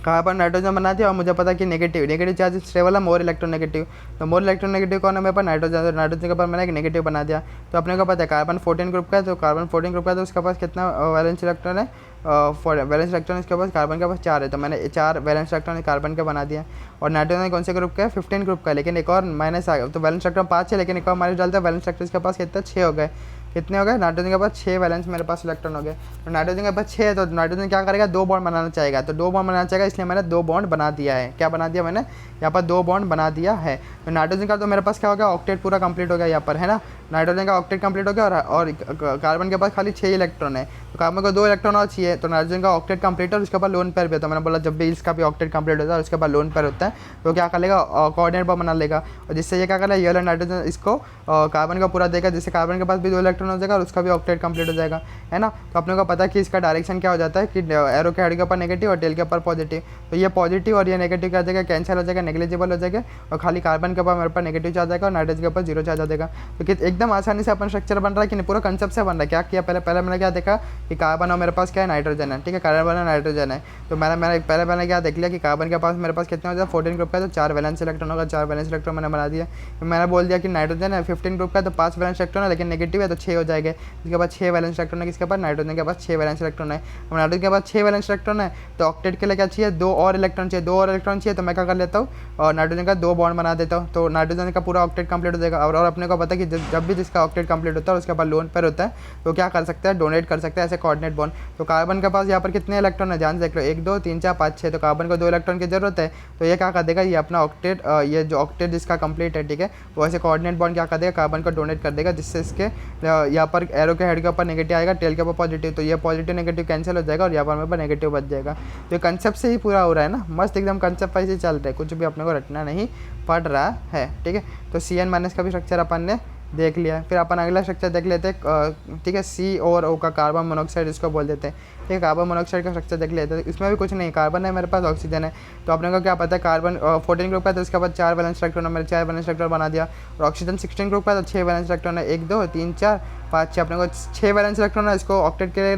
A: कार्बन नाइट्रोजन बना दिया और मुझे पता कि नेगेटिव चार्ज स्टेबल है, मोर इलेक्ट्रोनेगेटिव। तो मोर इलेक्ट्रोनेगेटिव कौन है मेरे पास? नाइट्रोजन। नाइट्रोजन के पास मैंने एक नेगेटिव बना दिया। तो अपने को पता है कार्बन 14 ग्रुप का है, तो कार्बन 14 ग्रुप का है तो उसके पास कितना वैलेंस इलेक्ट्रॉन है? वैलेंस इलेक्ट्रॉन इसके पास कार्बन के पास 4 है, तो मैंने 4 वैलेंस इलेक्ट्रॉन कार्बन के बना दिया। और नाइट्रोजन कौन से ग्रुप का है? 15 ग्रुप का है, लेकिन एक और माइनस आ गया, तो वैलेंस इलेक्ट्रॉन 5 है, लेकिन एक और माइनस डालते हैं, वैलेंस इलेक्ट्रॉन इसके पास कितना? 6 हो गए। कितने हो गए? नाइट्रोजन के पास 6 वैलेंस मेरे पास इलेक्ट्रॉन हो गए। तो नाइट्रोजन के पास 6 है, तो नाइट्रोजन क्या करेगा? 2 बॉन्ड बनाना चाहेगा, तो 2 बॉन्ड बनाना चाहेगा, इसलिए मैंने 2 बॉन्ड बना दिया है। क्या बना दिया मैंने? यहाँ पर 2 बॉन्ड बना दिया है। तो नाइट्रोजन का तो मेरे पास क्या हो गया? ऑक्टेट पूरा कंप्लीट हो गया यहाँ पर, है ना। नाइट्रोजन का ऑक्टेट कंप्लीट हो गया और कार्बन के पास खाली 6 इलेक्ट्रॉन है, तो कार्बन को 2 इलेक्ट्रॉन और चाहिए, तो नाइट्रोजन का ऑक्टेट कंप्लीट है और उसके बाद लोन पेयर भी होता है। मैंने बोला जब भी इसका भी ऑक्टेट कंप्लीट होता है उसके बाद लोन पेयर होता है, तो क्या कर लेगा? कोऑर्डिनेट बॉन्ड बना लेगा, और जिससे ये क्या कर लेगा? ये वाला नाइट्रोजन इसको कार्बन का पूरा देगा, जिससे कार्बन के पास भी 2 इलेक्ट्रॉन हो जाएगा और उसका भी ऑक्टेट कंप्लीट हो जाएगा, है ना। तो अपने को पता है कि इसका डायरेक्शन क्या हो जाता है कि एरो के हेड के ऊपर नेगेटिव और टेल के ऊपर पॉजिटिव। तो ये पॉजिटिव और ये नेगेटिव क्या हो जाएगा? कैंसिल हो जाएगा, नेग्लिजिबल हो जाएगा, और खाली कार्बन के ऊपर मेरे पास नेगेटिव चार्ज आएगा और नाइट्रोजन के ऊपर 0 चार्ज आ जाएगा। तो एकदम आसानी से अपन स्ट्रक्चर बन रहा है कि नहीं? पूरा कंसेप्ट से बन रहा है। क्या किया पहले मैंने क्या देखा कि कार्बन और मेरे पास क्या है? नाइट्रोजन है, ठीक है, कार्बन और नाइट्रोजन है। तो मैंने क्या देख लिया कि कार्बन के पास मेरे पास कितना हो जाए? 14 ग्रुप का है, तो 4 वैलेंस इलेक्ट्रॉन होगा, 4 वैलेंस इलेक्ट्रॉन मैंने बना दिया। मैंने बोल दिया कि नाइट्रोजन है 15 ग्रुप का है, तो 5 वैलेंस इलेक्ट्रॉन है, लेकिन नेगेटिव है तो 6 हो जाएगा। इसके बाद 6 वैलेंस इलेक्ट्रॉन है, किसके पास? नाइट्रोजन के पास 6 वैलेंस इलेक्ट्रॉन है। नाइट्रोजन के पास 6 वैलेंस इलेक्ट्रॉन है, तो ऑक्टेट के लिए क्या चाहिए? 2 और इलेक्ट्रॉन चाहिए, 2 और इलेक्ट्रॉन चाहिए, तो मैं क्या कर लेता हूँ? और नाइट्रोजन का 2 बॉन्ड बना देता हूँ, तो नाइट्रोजन का पूरा ऑक्टेट कंप्लीट हो जाएगा। और अपने को पता है कि जब भी जिसका ऑक्टेट कंप्लीट होता है उसके बाद लोन पेयर होता है, तो क्या कर सकता है? डोनेट कर सकता है ऐसे कोऑर्डिनेट बॉन्ड। तो कार्बन के पास यहाँ पर कितने इलेक्ट्रॉन है? ध्यान से देख लो, 1 2 3 4 5 6, तो कार्बन को 2 इलेक्ट्रॉन की जरूरत है, तो ये क्या कर देगा? ये अपना ऑक्टेट, ये जो ऑक्टेट जिसका कंप्लीट है, ठीक है, वो ऐसे कोऑर्डिनेट बॉन्ड क्या कर देगा? कार्बन को डोनेट कर देगा, जिससे इसके यहाँ पर एरो के हेड के ऊपर नेगेटिव आएगा, टेल के ऊपर पॉजिटिव, तो ये पॉजिटिव नेगेटिव कैंसिल हो जाएगा और यहाँ पर मेरे पास नेगेटिव बच जाएगा। तो ये कंसेप्ट से ही पूरा हो रहा है ना, मस्त एकदम कंसेप्ट वाइज ही चल रहा है, कुछ भी अपने को रटना नहीं पड़ रहा है, ठीक है। तो CN माइनस का भी स्ट्रक्चर अपन ने देख लिया। फिर अपन अगला स्ट्रक्चर देख लेते हैं, ठीक है, C और O का, कार्बन मोनोऑक्साइड इसको बोल देते हैं, ठीक है। कार्बन मोनोऑक्साइड का स्ट्रक्चर देख लेते हैं। इसमें भी कुछ नहीं, कार्बन है मेरे पास, ऑक्सीजन है, तो अपने को क्या पता है? कार्बन 14 ग्रुप का है, तो उसके बाद 4 वैलेंस इलेक्ट्रॉन है, मैंने 4 वैलेंस इलेक्ट्रॉन बना दिया। और ऑक्सीजन 16 ग्रुप का है, तो 6 वैलेंस इलेक्ट्रॉन है, 1 2 3 4 5 6, अपने को 6 वैलेंस इलेक्ट्रॉन है। इसको ऑक्टेट के लिए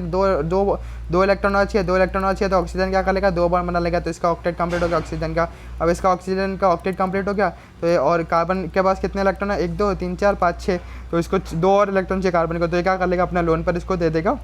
A: दो इलेक्ट्रॉन और चाहिए, 2 इलेक्ट्रॉन और चाहिए, तो ऑक्सीजन क्या कर लेगा? 2 बॉन्ड बना लेगा, तो इसका ऑक्टेट कंप्लीट हो गया ऑक्सीजन का। अब इसका ऑक्सीजन का ऑक्टेट कंप्लीट हो गया, तो ये, और कार्बन के पास कितने इलेक्ट्रॉन है? 1 2 3 4 5 6, तो इसको 2 और इलेक्ट्रॉन चाहिए कार्बन को, तो ये क्या कर लेगा? अपना लोन पर इसको दे देगा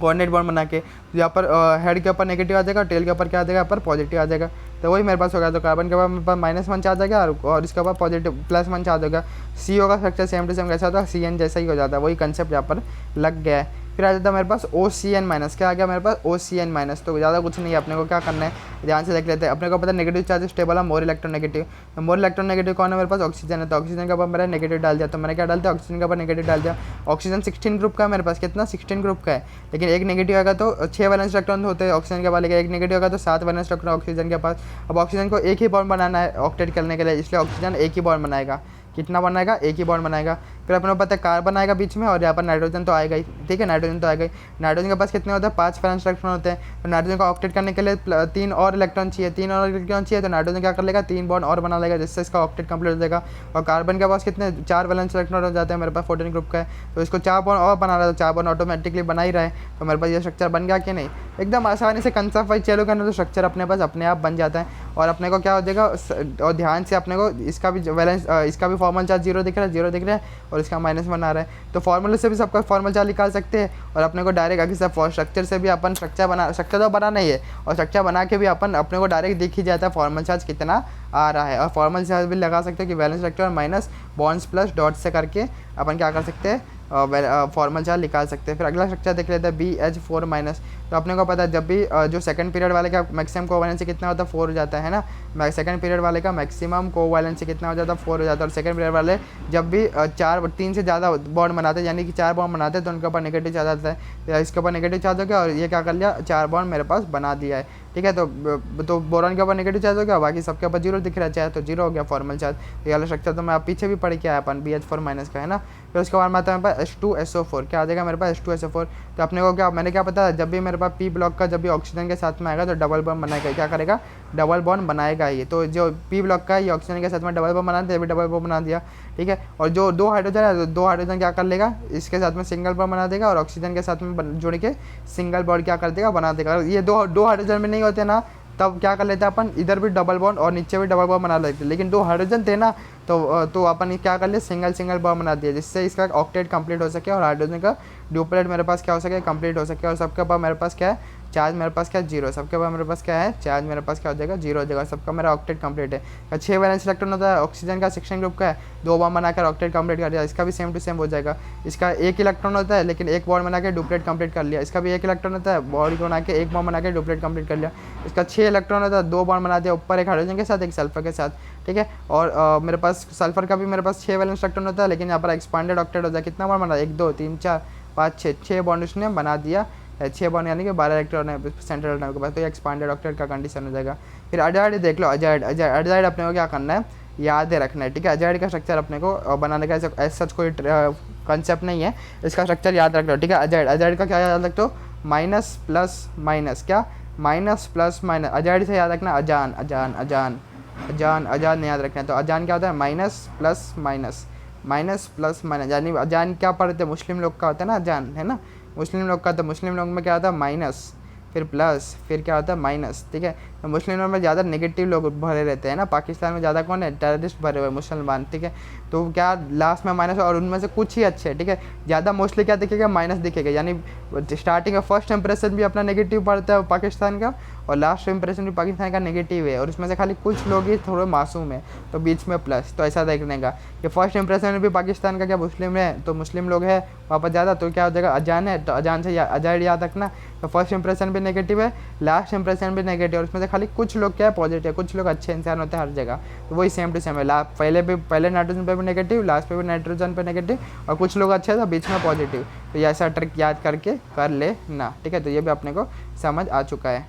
A: कोऑर्डिनेट बॉन्ड बना के। तो यहाँ पर हेड के ऊपर नेगेटिव आ जाएगा, टेल के ऊपर क्या आ जाएगा? यहाँ पर पॉजिटिव आ जाएगा, तो वही मेरे पास होगा। तो कार्बन के ऊपर मेरे पास -1 चार्ज आ जाएगा और इसके ऊपर पॉजिटिव +1 चार्ज होगा। C होगा स्ट्रक्चर सेम टू सेम कैसा होता है? CN जैसा ही हो जाता है, वही कंसेप्ट यहाँ पर लग गया है। फिर आ जाता है मेरे पास OCN माइनस, क्या आ गया मेरे पास? OCN minus. तो ज़्यादा कुछ नहीं है, अपने को क्या करना है ध्यान से देख लेते हैं। अपने को पता है नेगेटिव चार्ज स्टेबल है, मोर इलेक्ट्रॉन नेगेटिव। तो मोर इलेक्ट्रॉन नेगेटिव कौन है मेरे पास? ऑक्सीजन है, तो ऑक्सीजन के ऊपर मैंने नेगेटिव डाल दिया, तो मैंने क्या डाल दिया? ऑक्सीजन के ऊपर नेगेटिव डाल दिया। ऑक्सीजन 16 ग्रुप का है मेरे पास, कितना? 16 ग्रुप का है, लेकिन एक नेगेटिव आएगा तो 6 वैलेंस इलेक्ट्रॉन होते हैं ऑक्सीजन के पास, लेकिन एक नेगेटिव आएगा तो 7 वैलेंस इलेक्ट्रॉन ऑक्सीजन के पास। अब ऑक्सीजन को एक ही बॉन्ड बनाना है ऑक्टेट करने के लिए, इसलिए ऑक्सीजन एक ही बॉन्ड बनाएगा। कितना बनाएगा? एक ही बॉन्ड बनाएगा। फिर अपने को पता है कार्बन आएगा बीच में, और यहाँ पर नाइट्रोजन तो आएगा ही, ठीक है, नाइट्रोजन तो आएगा ही। नाइट्रोजन के पास कितने होते हैं? 5 वैलेंस इलेक्ट्रॉन होते हैं, तो नाइट्रोजन को ऑक्टेट करने के लिए 3 और इलेक्ट्रॉन चाहिए, 3 और इलेक्ट्रॉन चाहिए, तो नाइट्रोजन क्या कर लेगा? 3 बॉन्ड और बना लेगा, जिससे इसका ऑक्टेट कंप्लीट हो जाएगा। और कार्बन के पास कितने? 4 वैलेंस इलेक्ट्रॉन हो जाते हैं मेरे पास, 14 ग्रुप का है, तो इसको 4 बॉन्ड और बना रहा है, तो 4 बॉन्ड ऑटोमेटिकली बना ही रहा है, तो मेरे पास ये स्ट्रक्चर बन गया कि नहीं? एकदम आसानी से कंसेप्ट वाइज चलो करना, तो स्ट्रक्चर अपने पास अपने आप बन जाता है। और अपने को क्या हो जाएगा? और ध्यान से अपने को इसका भी वैलेंस, इसका भी फॉर्मल चार्ज 0 दिख रहा है, 0 दिख रहा है, और इसका -1 आ रहा है, तो फॉर्मूले से भी सबका फॉर्मल चार्ज निकाल सकते हैं। और अपने को डायरेक्ट आगे सब स्ट्रक्चर से भी अपन स्ट्रक्चर तो बनाना ही है, और स्ट्रक्चर बना के भी अपन अपने को डायरेक्ट दिख ही जाता है फॉर्मल चार्ज कितना आ रहा है। और फॉर्मल चार्ज भी लगा सकते हैं कि valence electron minus bonds plus dot से करके अपन क्या कर सकते हैं? फॉर्मल चार्ज निकाल सकते हैं। फिर अगला स्ट्रक्चर देख लेते हैं BH4 माइनस। तो अपने को पता है जब भी जो सेकंड पीरियड वाले का मैक्सिमम कोवैलेंसी कितना होता है? 4 हो जाता है ना। सेकंड पीरियड वाले का मैक्सिमम कोवैलेंसी कितना हो जाता है? 4 हो जाता है। और सेकंड पीरियड वाले जब भी 3 से ज़्यादा बॉन्ड बनाते हैं, यानी कि 4 बॉन्ड बनाते हैं, तो उनके ऊपर नेगेटिव चार्ज आता है। तो इसके ऊपर नेगेटिव चार्ज हो गया, और ये क्या कर लिया? 4 बॉन्ड मेरे पास बना दिया है, ठीक है। तो बोरॉन के ऊपर नेगेटिव चार्ज हो गया, बाकी सबके ऊपर 0 दिख रहा है, चाहे तो 0 हो गया फॉर्मल चार्ज। ये वाला स्ट्रक्चर तो मैं आप पीछे भी पढ़ के आया अपन, BH4 माइनस का, है ना। फिर उसके बाद में आता है मेरे पास H2SO4। क्या आ जाएगा मेरे पास? H2SO4। तो अपने को क्या, मैंने क्या पता, जब भी मेरे पास P ब्लॉक का जब भी ऑक्सीजन के साथ में आएगा तो डबल बॉन्ड बनाएगा। क्या करेगा? डबल बॉन्ड बनाएगा ये। तो जो P ब्लॉक का है ये ऑक्सीजन के साथ में डबल बॉन्ड बना दिया, अभी डबल बॉन्ड बना दिया, ठीक है। और जो 2 हाइड्रोजन है, तो 2 हाइड्रोजन क्या कर लेगा? इसके साथ में सिंगल बॉन्ड बना देगा, और ऑक्सीजन के साथ में जोड़ के सिंगल बॉन्ड क्या कर देगा? बना देगा। ये दो हाइड्रोजन में नहीं होते ना, तब क्या कर लेते हैं अपन, इधर भी डबल बॉन्ड और नीचे भी डबल बॉन्ड बना लेते, लेकिन 2 हाइड्रोजन थे ना, तो अपन क्या कर लिए, सिंगल सिंगल बॉन्ड बना दिया, जिससे इसका ऑक्टेट कंप्लीट हो सके और हाइड्रोजन का ड्यूप्लेट मेरे पास क्या हो सके, कंप्लीट हो सके। और सबके पास मेरे पास क्या है, चार्ज मेरे पास क्या है, 0, सबके पास मेरे पास क्या है, चार्ज मेरे पास क्या हो जाएगा, 0 हो जाएगा, सबका मेरा ऑक्टेट कंप्लीट है। 6 वैलेंस इलेक्ट्रॉन होता है ऑक्सीजन का, सेक्शन ग्रुप का है, 2 बॉन्ड बनाकर ऑक्टेट कंप्लीट कर दिया, इसका भी सेम टू सेम हो जाएगा। इसका 1 इलेक्ट्रॉन होता है लेकिन 1 बॉन्ड बना के डुप्लेट कंप्लीट कर लिया, इसका भी 1 इलेक्ट्रॉन होता है, बॉडी को बना के 1 बॉन्ड बना के डुप्लेट कंप्लीट कर लिया। इसका 6 इलेक्ट्रॉन होता है, 2 बॉन्ड बना दिया, ऊपर एक हाइड्रोजन के साथ, एक सल्फर के साथ, ठीक है। और मेरे पास सल्फर का भी मेरे पास 6 वैलेंस इलेक्ट्रॉन होता है, लेकिन यहाँ पर एक्सपांडेड ऑक्टेट होता है, कितना बॉन्ड बना, 1 2 3 4 5 6 बॉन्ड उसने बना दिया, 6 बॉन्ड यानी कि 12 इलेक्ट्रॉन है सेंट्रल एटम के पास, तो ये एक्सपांडेड ऑक्टेट का कंडीशन हो जाएगा। फिर अजाइड देख लो, अजाइड अपने को क्या करना है, याद रखना है, ठीक है। अजाइड का स्ट्रक्चर अपने को बनाने का ऐसा सच कोई कंसेप्ट नहीं है, इसका स्ट्रक्चर याद रख लो, ठीक है। अजाइड का क्या याद रखते हो, माइनस प्लस माइनस, क्या माइनस प्लस माइनस, अजाइड से याद रखना अजान अजान अजान अजान अजान नहीं याद रखना है। तो अजान क्या होता है, minus plus minus, minus plus minus, यानी अजान क्या पढ़ते हैं, मुस्लिम लोग का होता है ना अजान, है ना, मुस्लिम लोग का। तो मुस्लिम लोग में क्या होता है, माइनस, फिर प्लस, फिर क्या होता है माइनस, ठीक है। तो मुस्लिम लोग में ज़्यादा नेगेटिव लोग भरे रहते हैं ना, पाकिस्तान में ज़्यादा कौन है, टेररिस्ट भरे हुए मुसलमान, ठीक है। तो क्या लास्ट में माइनस, और उनमें से कुछ ही अच्छे, ठीक है। ज़्यादा मोस्टली क्या दिखेगा, माइनस दिखेगा, यानी स्टार्टिंग का फर्स्ट इंप्रेशन भी अपना नेगेटिव पड़ता है पाकिस्तान का, और लास्ट इंप्रेशन भी पाकिस्तान का नेगेटिव है, और उसमें से खाली कुछ लोग ही थोड़े मासूम है, तो बीच में प्लस। तो ऐसा देखने का कि फर्स्ट इंप्रेशन में भी पाकिस्तान का क्या मुस्लिम है, तो मुस्लिम लोग है वहाँ पर ज़्यादा, तो क्या हो जाएगा, अजान है, तो अजान से अजाइड याद रखना। तो फर्स्ट इंप्रेशन भी नेगेटिव है, लास्ट इंप्रेशन भी नेगेटिव, और उसमें से खाली कुछ लोग क्या है पॉजिटिव, कुछ लोग अच्छे इंसान होते हैं हर जगह। तो वही सेम टू सेम है, पहले नाइट्रोजन पे भी नेगेटिव, लास्ट पे भी नाइट्रोजन पे नेगेटिव, और कुछ लोग अच्छे तो बीच में पॉजिटिव। तो ये ऐसा ट्रिक याद करके कर ले ना, ठीक है। तो ये भी अपने को समझ आ चुका है।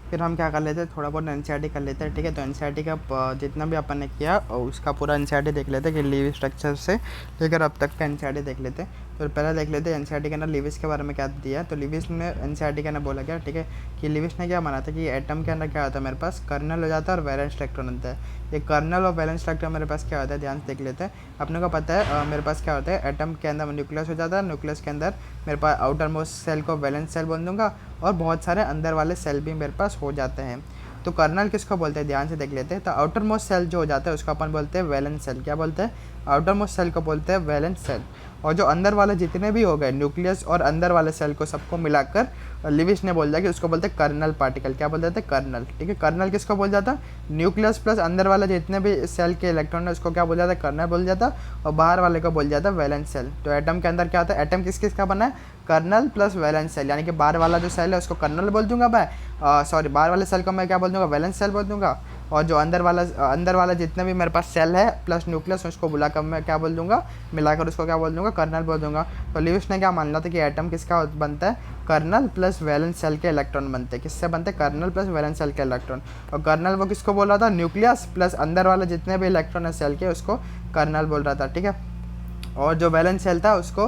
A: फिर हम क्या कर लेते हैं, थोड़ा बहुत एनसीईआरटी कर लेते हैं, ठीक है। तो एनसीईआरटी का जितना भी अपन ने किया और उसका पूरा एनसीईआरटी देख लेते हैं कि लीव स्ट्रक्चर से लेकर अब तक का एनसीईआरटी देख लेते हैं। तो पहले देख लेते हैं एनसीईआरटी के अंदर लिविस के बारे में क्या दिया है। तो लिविस ने एनसीईआरटी के अंदर बोला क्या, ठीक है, कि लिविस ने क्या माना था कि एटम के अंदर क्या होता है, मेरे पास कर्नल हो जाता है और वैलेंस इलेक्ट्रॉन होता है। ये कर्नल और वैलेंस इलेक्ट्रॉन मेरे पास क्या होता है, ध्यान से देख लेते हैं। अपने को पता है मेरे पास क्या होता है, एटम के अंदर न्यूक्लियस हो जाता है, न्यूक्लियस के अंदर मेरे पास आउटर मोस्ट सेल को वैलेंस सेल बोल दूंगा, और बहुत सारे अंदर वाले सेल भी मेरे पास हो जाते हैं। तो कर्नल किसको बोलते हैं, ध्यान से देख लेते हैं। तो आउटर मोस्ट सेल जो हो जाता है उसको अपन बोलते हैं वैलेंस सेल। क्या बोलते हैं, आउटर मोस्ट सेल को बोलते हैं वैलेंस सेल। और जो अंदर वाले जितने भी हो गए न्यूक्लियस और अंदर वाले सेल को सबको मिलाकर लिविस ने बोल दिया कि उसको बोलते हैं कर्नल पार्टिकल। क्या बोल जाते हैं, कर्नल, ठीक है। कर्नल किसको बोल जाता है, न्यूक्लियस प्लस अंदर वाले जितने भी सेल के इलेक्ट्रॉन है उसको क्या बोल जाता है, कर्नल बोल जाता है, और बाहर वाले को बोल जाता है वैलेंस सेल। तो एटम के अंदर क्या होता है, एटम किस किस का बना है, कर्नल प्लस वैलेंस सेल, यानी कि बाहर वाला जो सेल है उसको कर्नल बोल दूंगा मैं, बाहर वाले सेल को मैं क्या बोल दूंगा, वैलेंस सेल बोल दूंगा, और जो अंदर वाला जितने भी मेरे पास सेल है प्लस न्यूक्लियस उसको बुलाकर मैं क्या बोल दूंगा, मिलाकर उसको क्या बोल दूंगा, कर्नल बोल दूंगा। तो लिविस ने क्या मान लिया था कि एटम किसका बनता है, कर्नल प्लस वैलेंस सेल के इलेक्ट्रॉन बनते हैं। किससे बनते हैं, कर्नल प्लस वैलेंस सेल के इलेक्ट्रॉन। और कर्नल वो किसको बोल रहा था, न्यूक्लियस प्लस अंदर वाले जितने भी इलेक्ट्रॉन है सेल के उसको कर्नल बोल रहा था, ठीक है। और जो वैलेंस सेल था उसको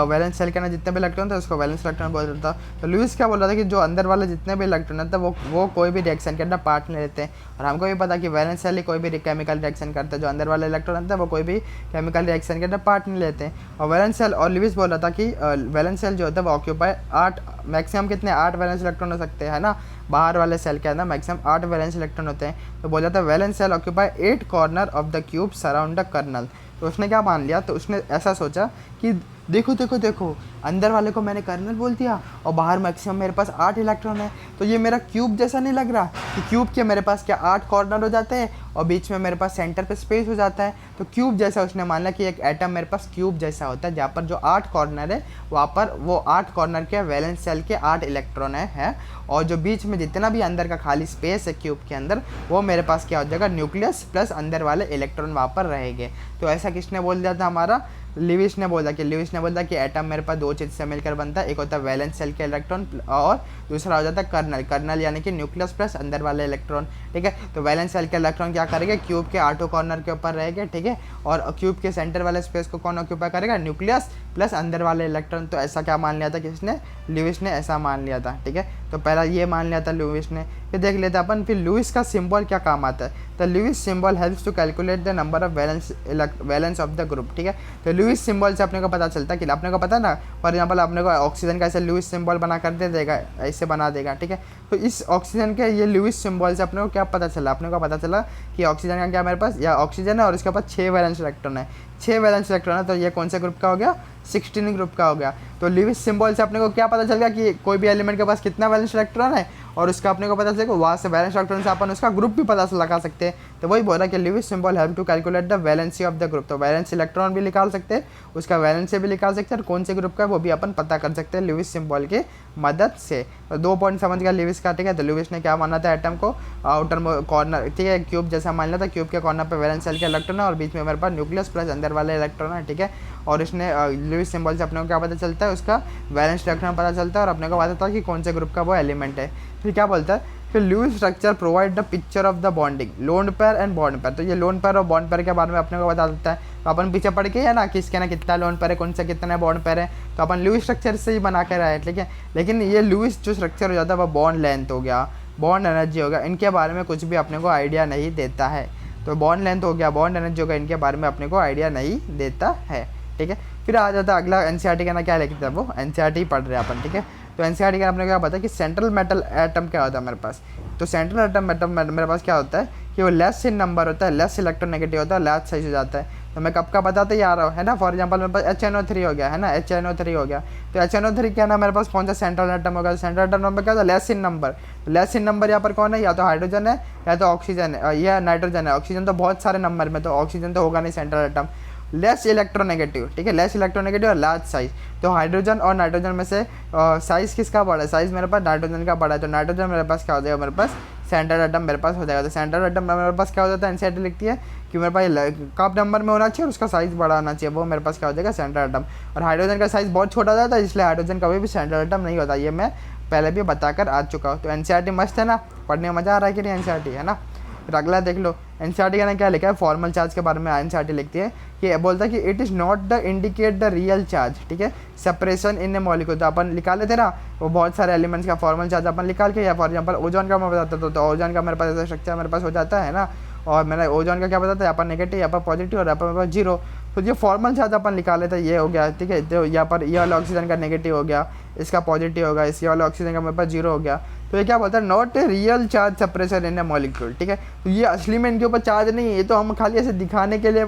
A: वैलेंस सेल के अंदर जितने भी इलेक्ट्रॉन थे उसको वैलेंस इलेक्ट्रॉन बोल रहा था। तो लुईस क्या बोल रहा था कि जो अंदर वाले जितने भी इलेक्ट्रॉन थे वो कोई भी रिएक्शन के अंदर पार्ट नहीं लेते हैं। और हमको भी पता कि वैलेंस सेल ही कोई भी केमिकल रिएक्शन करते हैं, जो अंदर वाले इलेक्ट्रॉन थे वो कोई भी केमिकल रिएक्शन के अंदर पार्ट नहीं लेते हैं। और वैलेंस सेल, और लुईस बोल रहा था कि वैलेंस सेल जो होता है वो ऑक्यूपाई 8 मैक्सिमम कितने 8 वैलेंस इलेक्ट्रॉन हो सकते हैं ना, बाहर वाले सेल के अंदर मैक्सिमम 8 वैलेंस इलेक्ट्रॉन होते हैं। तो बोल जाता है valence shell occupy 8 corner of the cube surround the kernel. तो उसने क्या मान लिया, तो उसने ऐसा सोचा कि देखो देखो देखो अंदर वाले को मैंने कर्नल बोल दिया और बाहर मैक्सिमम मेरे पास 8 इलेक्ट्रॉन है, तो ये मेरा क्यूब जैसा नहीं लग रहा कि क्यूब के मेरे पास क्या 8 कॉर्नर हो जाते हैं और बीच में मेरे पास सेंटर पे स्पेस हो जाता है। तो क्यूब जैसा उसने मान लिया कि एक एटम मेरे पास क्यूब जैसा होता है, जहाँ पर जो 8 कॉर्नर है वहाँ पर वो 8 कॉर्नर के वैलेंस सेल के 8 इलेक्ट्रॉन है और जो बीच में जितना भी अंदर का खाली स्पेस है क्यूब के अंदर वो मेरे पास क्या हो जाएगा, न्यूक्लियस प्लस अंदर वाले इलेक्ट्रॉन वहाँ पर रहेंगे। तो ऐसा किसने बोल दिया था, हमारा लिविस ने बोला कि एटम मेरे पास 2 चीज़ से मिलकर बनता है, एक होता है वैलेंस सेल के इलेक्ट्रॉन और दूसरा हो जाता है कर्नल यानी कि न्यूक्लियस प्लस अंदर वाले इलेक्ट्रॉन, ठीक है। तो वैलेंस सेल के इलेक्ट्रॉन क्या करेंगे, क्यूब के 8 कॉर्नर के ऊपर रहेंगे, ठीक है, और क्यूब के सेंटर वाले स्पेस को कौन ऑक्यूपाई करेगा, न्यूक्लियस प्लस अंदर वाले इलेक्ट्रॉन। तो ऐसा क्या मान लिया था किसने, लिविस ने ऐसा मान लिया था, ठीक है। तो पहला ये मान लिया था लिविस ने फिर देख लेते हैं अपन फिर लुईस का सिंबल क्या काम आता है। तो Lewis symbol helps to calculate the number of valence of the group, ठीक है। तो लुईस सिंबल से अपने को पता चलता है कि अपने को पता है ना, फॉर एग्जांपल अपने को ऑक्सीजन का ऐसे लुईस सिंबल बना कर दे देगा, ऐसे बना देगा, ठीक है। तो इस ऑक्सीजन के ये लुईस सिंबल से अपने को क्या पता चला, अपने को पता चला कि ऑक्सीजन का क्या मेरे पास या ऑक्सीजन है और इसके पास 6 वैलेंस इलेक्ट्रॉन है, 6 वैलेंस इलेक्ट्रॉन है। तो ये कौन से ग्रुप का हो गया, 16 ग्रुप का हो गया। तो लुईस सिंबल से अपने को क्या पता चल गया कि कोई भी एलिमेंट के पास कितना वैलेंस इलेक्ट्रॉन है, और उसका अपने को पता चलेगा वहाँ से वैलेंस इलेक्ट्रॉन से अपन उसका ग्रुप भी पता लगा सकते हैं। तो वही बोल रहा है कि Lewis symbol help to calculate the valency of the group. तो वैलेंस इलेक्ट्रॉन भी निकाल सकते हैं, उसका वैलेंसी भी निकाल सकते हैं, और कौन से ग्रुप का वो भी अपन पता कर सकते हैं लुईस सिंबल की मदद से। तो 2 पॉइंट समझ गया लुईस का, ठीक है। तो लुईस ने क्या माना था, एटम को आउटर कॉर्नर, ठीक है, क्यूब जैसा मान लिया था, क्यूब के कॉर्नर पर वैलेंस शेल के इलेक्ट्रॉन है और बीच में हमारे पास न्यूक्लियस प्लस अंदर वाले इलेक्ट्रॉन है, ठीक है। और इसने लुईस सिंबल से अपने को क्या पता चलता है, उसका वैलेंस इलेक्ट्रॉन पता चलता है और अपने को पता चलता है कि कौन से ग्रुप का वो एलिमेंट है। फिर क्या बोलता है, फिर Lewis structure provide the picture of the bonding lone pair and bond pair. तो ये लोन पेयर और बॉन्ड पेयर के बारे में अपने को बता देता है। तो अपन पीछे पढ़ के है ना किसके ना कितना लोन पेयर है, कौन सा कितना बॉन्ड पेयर है, तो अपन लुईस स्ट्रक्चर से ही बना के रहे, ठीक है। लेकिन ये लुईस जो स्ट्रक्चर हो जाता है वो बॉन्ड लेंथ हो गया, बॉन्ड एनर्जी हो गया, इनके बारे में कुछ भी अपने को आइडिया नहीं देता है। तो बॉन्ड लेंथ हो गया, बॉन्ड एनर्जी हो गया, इनके बारे में अपने को आइडिया नहीं देता है, ठीक है। फिर आ जाता है अगला एनसीईआरटी का ना क्या लिखता है, वो एनसीईआरटी पढ़ रहे हैं अपन, ठीक है। तो एनसीईआरटी का अपने को क्या पता है कि सेंट्रल मेटल एटम क्या होता है मेरे पास। तो सेंट्रल एटम मेरे पास क्या होता है कि वो लेस इन नंबर होता है, लेस इलेक्ट्रोनेगेटिव होता है, लेस साइज हो जाता है। तो मैं कब का बताते ही आ रहा हूँ, है ना। फॉर एग्जांपल मेरे पास HNO3 हो गया, है ना, HNO3 हो गया। तो HNO3 क्या ना मेरे पास कौन सा सेंट्रल एटम होगा, सेंट्रल एटम नंबर क्या होता है, लेस इन नंबर। तो लेस इन नंबर यहाँ पर कौन है, या तो हाइड्रोजन है या तो ऑक्सीजन है, या नाइट्रोजन है। ऑक्सीजन तो बहुत सारे नंबर में, तो ऑक्सीजन तो होगा नहीं सेंट्रल एटम। लेस इलेक्ट्रोनेगेटिव, ठीक है, लेस इलेक्ट्रोनेगेटिव और लार्ज साइज। तो हाइड्रोजन और नाइट्रोजन में से साइज़ किसका बड़ा है, साइज़ मेरे पास नाइट्रोजन का बड़ा है। तो नाइट्रोजन मेरे पास क्या हो जाएगा, मेरे पास सेंट्रल एटम मेरे पास हो जाएगा। तो सेंट्रल एटम मेरे पास क्या हो जाता है, एनसीईआरटी लिखती है कि मेरे पास कप नंबर में होना चाहिए और उसका साइज़ बड़ा होना चाहिए, वो मेरे पास क्या हो जाएगा, सेंट्रल एटम। और हाइड्रोजन का साइज़ बहुत छोटा हो जाता है, इसलिए हाइड्रोजन कभी भी सेंट्रल एटम नहीं होता। ये मैं पहले भी बताकर आ चुका हूँ। तो एनसीईआरटी मस्त है ना, पढ़ने में मज़ा आ रहा है कि नहीं एनसीईआरटी, है ना। फिर अगला देख लो, एनसीईआरटी का ना क्या लिखा है, फॉर्मल चार्ज के बारे में एनसीईआरटी लिखती है कि बोलता है कि it is not the indicate the real charge, ठीक है, सेपरेशन इन ए मॉलिक्यूल। तो अपन निकाल लेते ना वो बहुत सारे एलिमेंट्स का फॉर्मल चार्ज अपन निकाल के, या फॉर एग्जांपल ओजोन का मैं बताता हूँ, तो ओजोन का मेरे पास ऐसा स्ट्रक्चर मेरे पास हो जाता है ना। और मैंने ओजोन का क्या बताता है, यहाँ पर नेगेटिव, यहाँ पर पॉजिटिव और यहाँ पर मेरे पास 0। तो ये फॉर्मल चार्ज अपन निकाल लेते हैं, ये हो गया, ठीक है। तो यहाँ पर ये वाला ऑक्सीजन का नेगेटिव हो गया, इसका पॉजिटिव होगा, इसके वाला ऑक्सीजन का मेरे पास 0 हो गया। तो ये क्या बोलता है, not a real charge separation in A molecule, ठीक है। तो ये असली में इनके ऊपर चार्ज नहीं है, ये तो हम खाली ऐसे दिखाने के लिए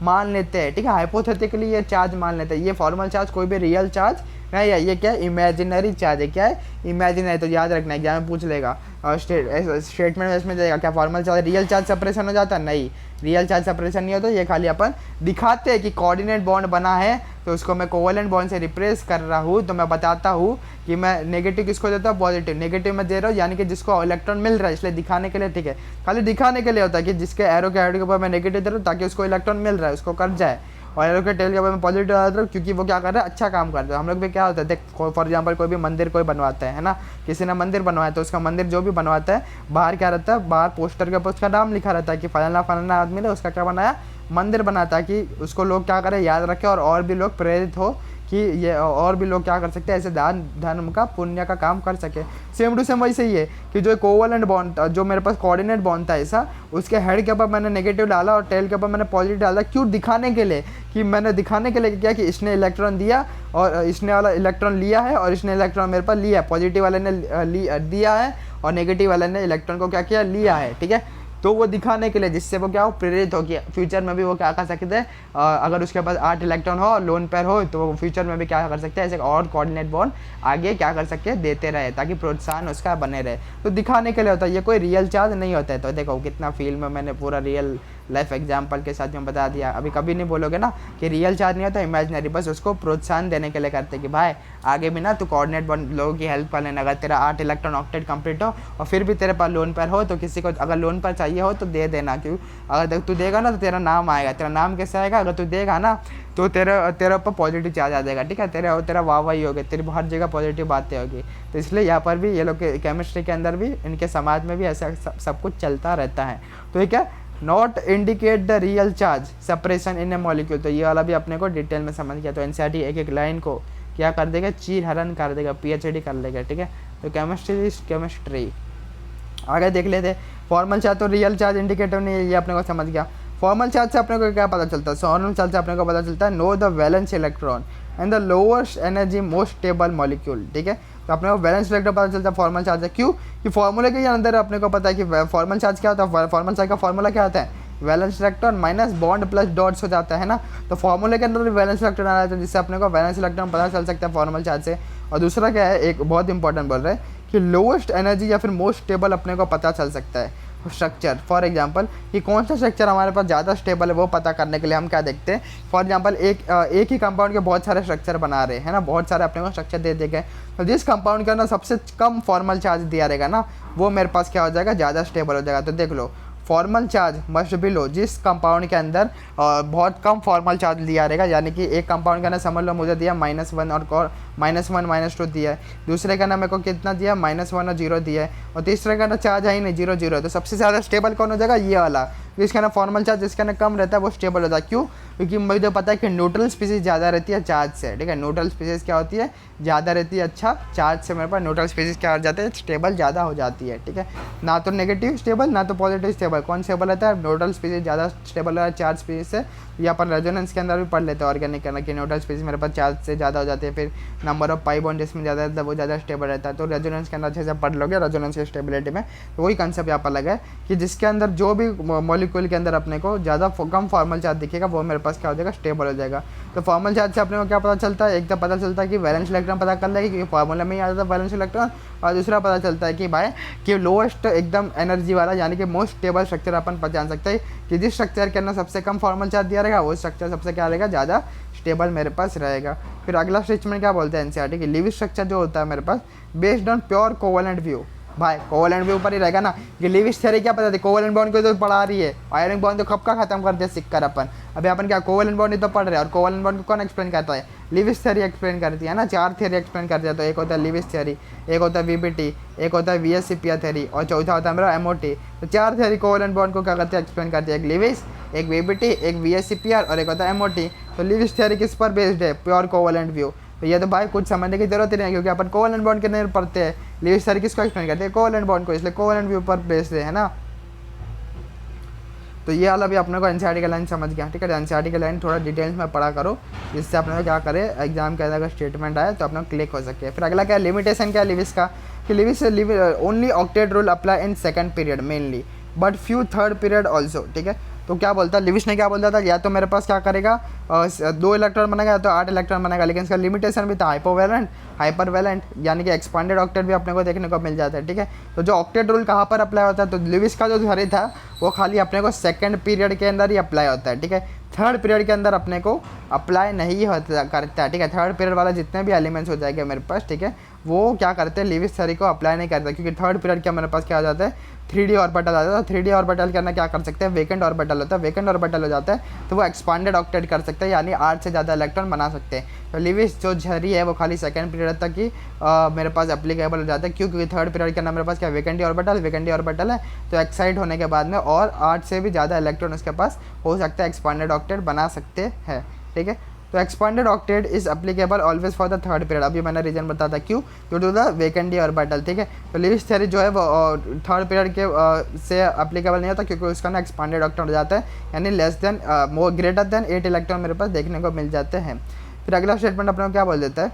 A: मान लेते हैं, ठीक है, हाइपोथेटिकली ये चार्ज मान लेते हैं। ये फॉर्मल चार्ज कोई भी रियल चार्ज नहीं है, ये क्या है, इमेजिनरी चार्ज है। क्या है, इमेजिनरी। तो याद रखना, एग्जाम में पूछ लेगा, स्टेटमेंट इसमें देगा क्या formal charge real charge separation हो जाता है, नहीं, रियल चार्ज सेपरेशन नहीं होता। ये खाली अपन दिखाते हैं कि कोऑर्डिनेट बॉन्ड बना है, तो उसको मैं कोवेलेंट बॉन्ड से रिप्लेस कर रहा हूँ। तो मैं बताता हूँ कि मैं नेगेटिव किसको देता हूँ, पॉजिटिव, नेगेटिव में दे रहा हूँ, यानी कि जिसको इलेक्ट्रॉन मिल रहा है, इसलिए दिखाने के लिए, ठीक है, खाली दिखाने के लिए होता है कि जिसके एरो के हेड के ऊपर मैं नेगेटिव दे रहा हूँ ताकि उसको इलेक्ट्रॉन मिल रहा है, उसको कर जाए। और एरो के टेल के ऊपर मैं पॉजिटिव डाल रहा हूँ क्योंकि वो क्या कर रहा है, अच्छा काम कर रहा है। हम लोग भी क्या होता है, देख फॉर एग्जांपल कोई भी मंदिर कोई बनवाता है ना, किसी ने मंदिर बनवाया तो उसका मंदिर जो भी बनवाता है बाहर क्या रहता है, बाहर पोस्टर के ऊपर उसका नाम लिखा रहता है कि फलाना फलाना आदमी ने उसका क्या बनाया, मंदिर बनाता है, कि उसको लोग क्या करें, याद रखें और भी लोग प्रेरित हो कि ये और भी लोग क्या कर सकते हैं, ऐसे दान धर्म का पुण्य का काम कर सके। सेम टू सेम वैसे ही है कि जो कोवेलेंट बॉन्ड जो मेरे पास कोऑर्डिनेट बॉन्ड था ऐसा, उसके हेड के ऊपर मैंने नेगेटिव डाला और टेल के ऊपर मैंने पॉजिटिव डाला। क्यों, दिखाने के लिए, कि मैंने दिखाने के लिए क्या कि इसने इलेक्ट्रॉन दिया और इसने वाला इलेक्ट्रॉन लिया है और इसने इलेक्ट्रॉन मेरे पास लिया है, पॉजिटिव वाले ने दिया है और नेगेटिव वाले ने इलेक्ट्रॉन को क्या किया, लिया है, ठीक है। तो वो दिखाने के लिए, जिससे वो क्या हो, प्रेरित हो कि फ्यूचर में भी वो क्या कर सकते हैं, अगर उसके पास 8 इलेक्ट्रॉन हो, लोन पेयर हो, तो वो फ्यूचर में भी क्या कर सकते हैं, ऐसे और कोऑर्डिनेट बॉन्ड आगे क्या कर सकते हैं, देते रहे, ताकि प्रोत्साहन उसका बने रहे। तो दिखाने के लिए होता है, ये कोई रियल चार्ज नहीं होता है। तो देखो कितना फील्ड में मैंने पूरा रियल लाइफ एग्जाम्पल के साथ में बता दिया। अभी कभी नहीं बोलोगे ना कि रियल चार्ज नहीं होता, इमेजिनरी, बस उसको प्रोत्साहन देने के लिए करते कि भाई आगे भी ना तू कोऑर्डिनेट बॉन्ड लोगों की हेल्प कर लेना। अगर तेरा 8 इलेक्ट्रॉन ऑक्टेट कंप्लीट हो और फिर भी तेरे पास लोन पेयर हो, तो किसी को अगर लोन पेयर चाहिए हो तो दे देना। क्यों, अगर तू देगा ना तो तेरा नाम आएगा। तेरा नाम कैसे आएगा, अगर तू देगा ना तो तेरे ऊपर पॉजिटिव चार्ज आ जाएगा, ठीक है, तेरा वाह वाही होगी, तेरी हर जगह पॉजिटिव बातें होगी। तो इसलिए यहाँ पर भी ये लोग केमिस्ट्री के अंदर भी, इनके समाज में भी ऐसा सब कुछ चलता रहता है। तो ये क्या, not indicate the real charge separation in A molecule. तो ये वाला भी अपने को डिटेल में समझ गया। तो एनसीईआरटी एक एक लाइन को क्या कर देगा, चीर हरण कर देगा, पीएचडी कर लेगा, ठीक है। तो केमिस्ट्री इज केमिस्ट्री। आगे देख लेते। फॉर्मल चार्ज तो रियल चार्ज इंडिकेटर नहीं है, ये अपने को समझ गया। फॉर्मल चार्ज से अपने को क्या पता चलता है, फॉर्मल चार्ज से अपने को पता चलता है know the valence electron and the lowest energy most stable molecule, ठीक है। तो अपने को वैलेंस इलेक्ट्रॉन पता चलता है फॉर्मल चार्ज है। क्यों कि फॉर्मूले के अंदर अपने को पता है कि फॉर्मल चार्ज क्या होता है, फॉर्मल चार्ज का फॉर्मूला क्या होता है, valence electron minus bond plus dots हो जाता है ना। तो फॉर्मूले के अंदर भी वैलेंस इलेक्ट्रॉन आ रहा है, जिससे अपने को वैलेंस इलेक्ट्रॉन पता चल सकता है फॉर्मल चार्ज से। और दूसरा क्या है, एक बहुत इंपॉर्टेंट बोल रहे हैं कि लोएस्ट एनर्जी या फिर मोस्ट स्टेबल अपने को पता चल सकता है स्ट्रक्चर। फॉर एग्जांपल कि कौन सा स्ट्रक्चर हमारे पास ज़्यादा स्टेबल है वो पता करने के लिए हम क्या देखते हैं। फॉर एग्जांपल एक ही कंपाउंड के बहुत सारे स्ट्रक्चर बना रहे हैं ना, बहुत सारे अपने को स्ट्रक्चर दे दिए गए, तो जिस कंपाउंड के अंदर सबसे कम फॉर्मल चार्ज दिया रहेगा ना, वो मेरे पास क्या हो जाएगा, ज़्यादा स्टेबल हो जाएगा। तो देख लो, फॉर्मल चार्ज मस्ट बी लो, जिस कंपाउंड के अंदर बहुत कम फॉर्मल चार्ज दिया रहेगा, यानी कि एक कंपाउंड के अंदर समझ लो मुझे दिया -1 और -1 -2 दिया है, दूसरे का अंदर मेरे को कितना दिया, -1 और 0 दिया है, और तीसरे का अंदर चार्ज है ही नहीं, 0 0 है। तो सबसे ज़्यादा स्टेबल कौन हो जाएगा, ये वाला। जिसके अंदर फॉर्मल चार्ज जिसके अंदर कम रहता है वो स्टेबल होता है। क्यों? क्योंकि मुझे पता है कि न्यूट्रल स्पीसीज ज़्यादा रहती है चार्ज से, ठीक है। न्यूट्रल स्पीसीज क्या होती है, ज़्यादा रहती है अच्छा चार्ज से, मेरे पास न्यूट्रल स्पीसीज क्या हो जाते हैं, स्टेबल ज़्यादा हो जाती है, ठीक है। ना तो नेगेटिव स्टेबल ना तो पॉजिटिव स्टेबल, कौन स्टेबल रहता है, न्यूट्रल स्पीसीज ज़्यादा स्टेबल है चार्ज स्पीसीज से। ये अपन रेजोनेंस के अंदर भी पढ़ लेते हैं ऑर्गेनिक करना कि न्यूट्रल स्पीसीज मेरे पास चार्ज से ज़्यादा हो जाती है। फिर नंबर ऑफ पाई बॉन्ड जिसमें ज़्यादा रहता है वो ज़्यादा स्टेबल रहता है। तो रेजोनेंस के अंदर अच्छे से पढ़ लोगे रेजोनेंस की स्टेबिलिटी में, तो वही कंसेप्ट यहाँ पर लगा है कि जिसके अंदर जो भी मॉलिक्यूल के अंदर अपने को ज़्यादा कम फॉर्मल चार्ज दिखेगा वो मेरे पास क्या हो जाएगा, स्टेबल हो जाएगा। तो फॉर्मल चार्ज से अपने को क्या पता चलता है, एक तो पता चलता है कि वैलेंस इलेक्ट्रॉन पता कर लेगी क्योंकि फॉर्मूला में ही आता था वैलेंस इलेक्ट्रॉन, और दूसरा पता चलता है कि भाई कि लोएस्ट एकदम एनर्जी वाला यानी कि मोस्ट स्टेबल स्ट्रक्चर अपन पहचान सकते हैं कि जिस स्ट्रक्चर के अंदर सबसे कम फॉर्मल चार्ज दिया रहेगा वो स्ट्रक्चर सबसे क्या रहेगा, ज़्यादा स्टेबल मेरे पास रहेगा। फिर अगला स्टेटमेंट क्या बोलते हैं एनसीईआरटी की, लिविंग स्ट्रक्चर जो होता है मेरे पास based on pure covalent view. भाई कोवेलेंट व्यू पर ही रहेगा ना, कि लिविंग थ्योरी क्या पता थी, कोवेलेंट बॉन्ड को तो पढ़ा रही है, आयरन बॉन्ड तो कब का खत्म कर दिया सीख कर अपन। अभी अपन क्या कोवेलेंट बॉन्ड ही तो पढ़ रहे हैं, और कोवेलेंट बॉन्ड को कौन एक्सप्लेन करता है, लिविंग थ्योरी एक्सप्लेन करती है ना, 4 थ्योरी एक्सप्लेन करती है। तो एक होता है लिविंग थ्योरी, एक होता है वीबीटी, एक होता है वीएससीपीआर थ्योरी, और चौथा होता है मेरा एमओटी। तो 4 थ्योरी कोवेलेंट बॉन्ड को क्या करते हैं, एक्सप्लेन करती है, एक लिविंग, एक वीबीटी, एक वीएससीपीआर और एक होता है एमओटी। तो लिविंग थ्योरी किस पर बेस्ड है, प्योर कोवेलेंट व्यू। तो ये तो भाई कुछ समझने की जरूरत ही नहीं है क्योंकि अपन कोवेलेंट बॉन्ड के नहीं पढ़ते हैं, लिविंग थ्योरी किसको एक्सप्लेन करते हैं, कोवेलेंट बॉन्ड को, इसलिए कोवेलेंट व्यू पर बेस्ड है ना। तो ये वाला भी अपने को एनसीईआरटी का लाइन समझ गया, ठीक है। एनसीईआरटी का लाइन थोड़ा डिटेल्स में पढ़ा करो, जिससे अपने को क्या करे एग्जाम के अंदर अगर स्टेटमेंट आए तो अपने क्लिक हो सके। फिर अगला क्या है, लिमिटेशन क्या है लिविस का, कि Lewis only octet rule apply in second period mainly but few third period also, ठीक है। तो क्या बोलता है लिविस ने, क्या बोलता था, या तो मेरे पास क्या करेगा 2 इलेक्ट्रॉन बनेगा या तो 8 इलेक्ट्रॉन बनेगा, लेकिन इसका लिमिटेशन भी था हाइपोवैलेंट, हाइपरवैलेंट, यानी कि एक्सपांडेड ऑक्टेट भी अपने को देखने को मिल जाता है, ठीक है। तो जो ऑक्टेट रूल कहाँ पर अप्लाई होता है, तो लिविस का जो थ्योरी था वो खाली अपने को सेकंड पीरियड के अंदर ही अप्लाई होता है, ठीक है। थर्ड पीरियड के अंदर अपने को अप्लाई नहीं होता करता है, ठीक है। थर्ड पीरियड वाला जितने भी एलिमेंट्स हो जाएंगे मेरे पास, ठीक है, वो क्या करते हैं लिविस थ्योरी को अप्लाई नहीं करते, क्योंकि थर्ड पीरियड के मेरे पास क्या आ जाता है 3D ऑर्बिटल आ जाता है। 3D ऑर्बिटल के अंदर क्या कर सकते हैं, वेकेंट ऑर्बिटल होता है, वेकेंट ऑर्बिटल हो जाता है तो वो एक्सपांडेड ऑक्टेट कर सकते हैं, यानी 8 से ज़्यादा इलेक्ट्रॉन बना सकते हैं। तो लिविस जो थ्योरी है वो खाली सेकंड पीरियड तक ही मेरे पास एप्लीकेबल हो जाता है। क्यों? क्योंकि थर्ड पीरियड के अंदर मेरे पास क्या वेकेंट ऑर्बिटल है, तो एक्साइट होने के बाद में और 8 से भी ज़्यादा इलेक्ट्रॉन उसके पास हो सकता है, एक्सपांडेड ऑक्टेट बना सकते हैं, ठीक है। तो expanded octet is applicable always for the third period, अभी मैंने रीजन बता था क्यों, due to the vacant orbital, ठीक है। तो लिविस थ्योरी जो है वो थर्ड पीरियड के से एप्लीकेबल नहीं होता क्योंकि उसका ना एक्सपांडेड ऑक्टेट हो जाता है, यानी लेस देन मोर ग्रेटर देन 8 इलेक्ट्रॉन मेरे पास देखने को मिल जाते हैं। फिर अगला स्टेटमेंट अपने को क्या बोल देता है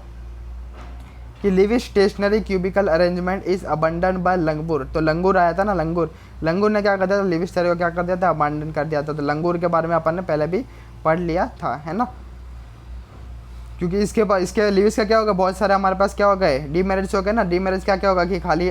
A: कि Lewis stationary cubical arrangement is abandon by Langmuir. तो लंगूर आया था ना, लंगूर ने क्या कर दिया था, लिविस थ्योरी को क्या कर दिया था, अबंडन कर दिया था। तो लंगूर के बारे में अपन ने पहले भी पढ़ लिया था, है ना। क्योंकि इसके लिविस का क्या होगा, बहुत सारे हमारे पास क्या हो गए डीमेरिट्स हो गए ना। डीमेरिट्स क्या होगा कि खाली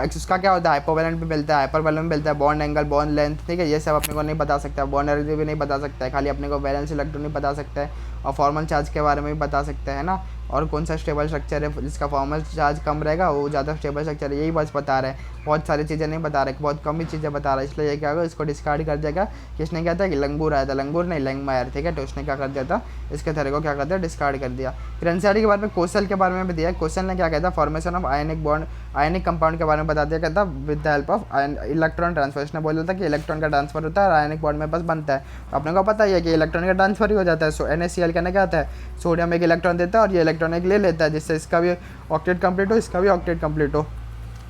A: इसका क्या होता है, हाइपोवैलेंट भी मिलता है, हाइपरवैलेंट भी मिलता है, बॉन्ड एंगल, बॉन्ड लेंथ, ठीक है, ये सब अपने को नहीं बता सकता, बॉन्ड एनर्जी भी नहीं बता सकता है, खाली अपने को वैलेंस इलेक्ट्रॉन नहीं बता सकता है, और फॉर्मल चार्ज के बारे में भी बता सकते हैं ना, और कौन सा स्टेबल स्ट्रक्चर है जिसका फॉर्मल चार्ज कम रहेगा वो ज़्यादा स्टेबल स्ट्रक्चर है, यही बस बता रहे हैं। बहुत सारी चीज़ें नहीं बता रहे, बहुत कम ही चीज़ें बता रहा है, इसलिए ये क्या होगा, इसको डिस्कार्ड कर देगा। किसने क्या था कि लंगूर आया था, लंगूर नहीं लैंगमायर, ठीक है। तो उसने क्या कर दिया था, इसके थ्योरी को क्या कर दिया, डिस्कार्ड कर दिया। फिर एनसीईआरटी के बारे में कोसल के बारे में भी दिया। कोसल ने क्या कहता है, formation of ionic bond, ionic compound के बारे में बता दिया, कहता with the help of electron transfer. इसने बोला था कि इलेक्ट्रॉन का ट्रांसफर होता है और आयनिक बॉन्ड में बस बनता है। तो अपने को पता ही है कि इलेक्ट्रॉन का ट्रांसफर ही हो जाता है। सो NaCl कहना क्या आता है, सोडियम एक इलेक्ट्रॉन देता है और ये इलेक्ट्रॉन एक ले लेता है, जिससे इसका भी ऑक्टेट कंप्लीट हो, इसका भी ऑक्टेट कंप्लीट हो।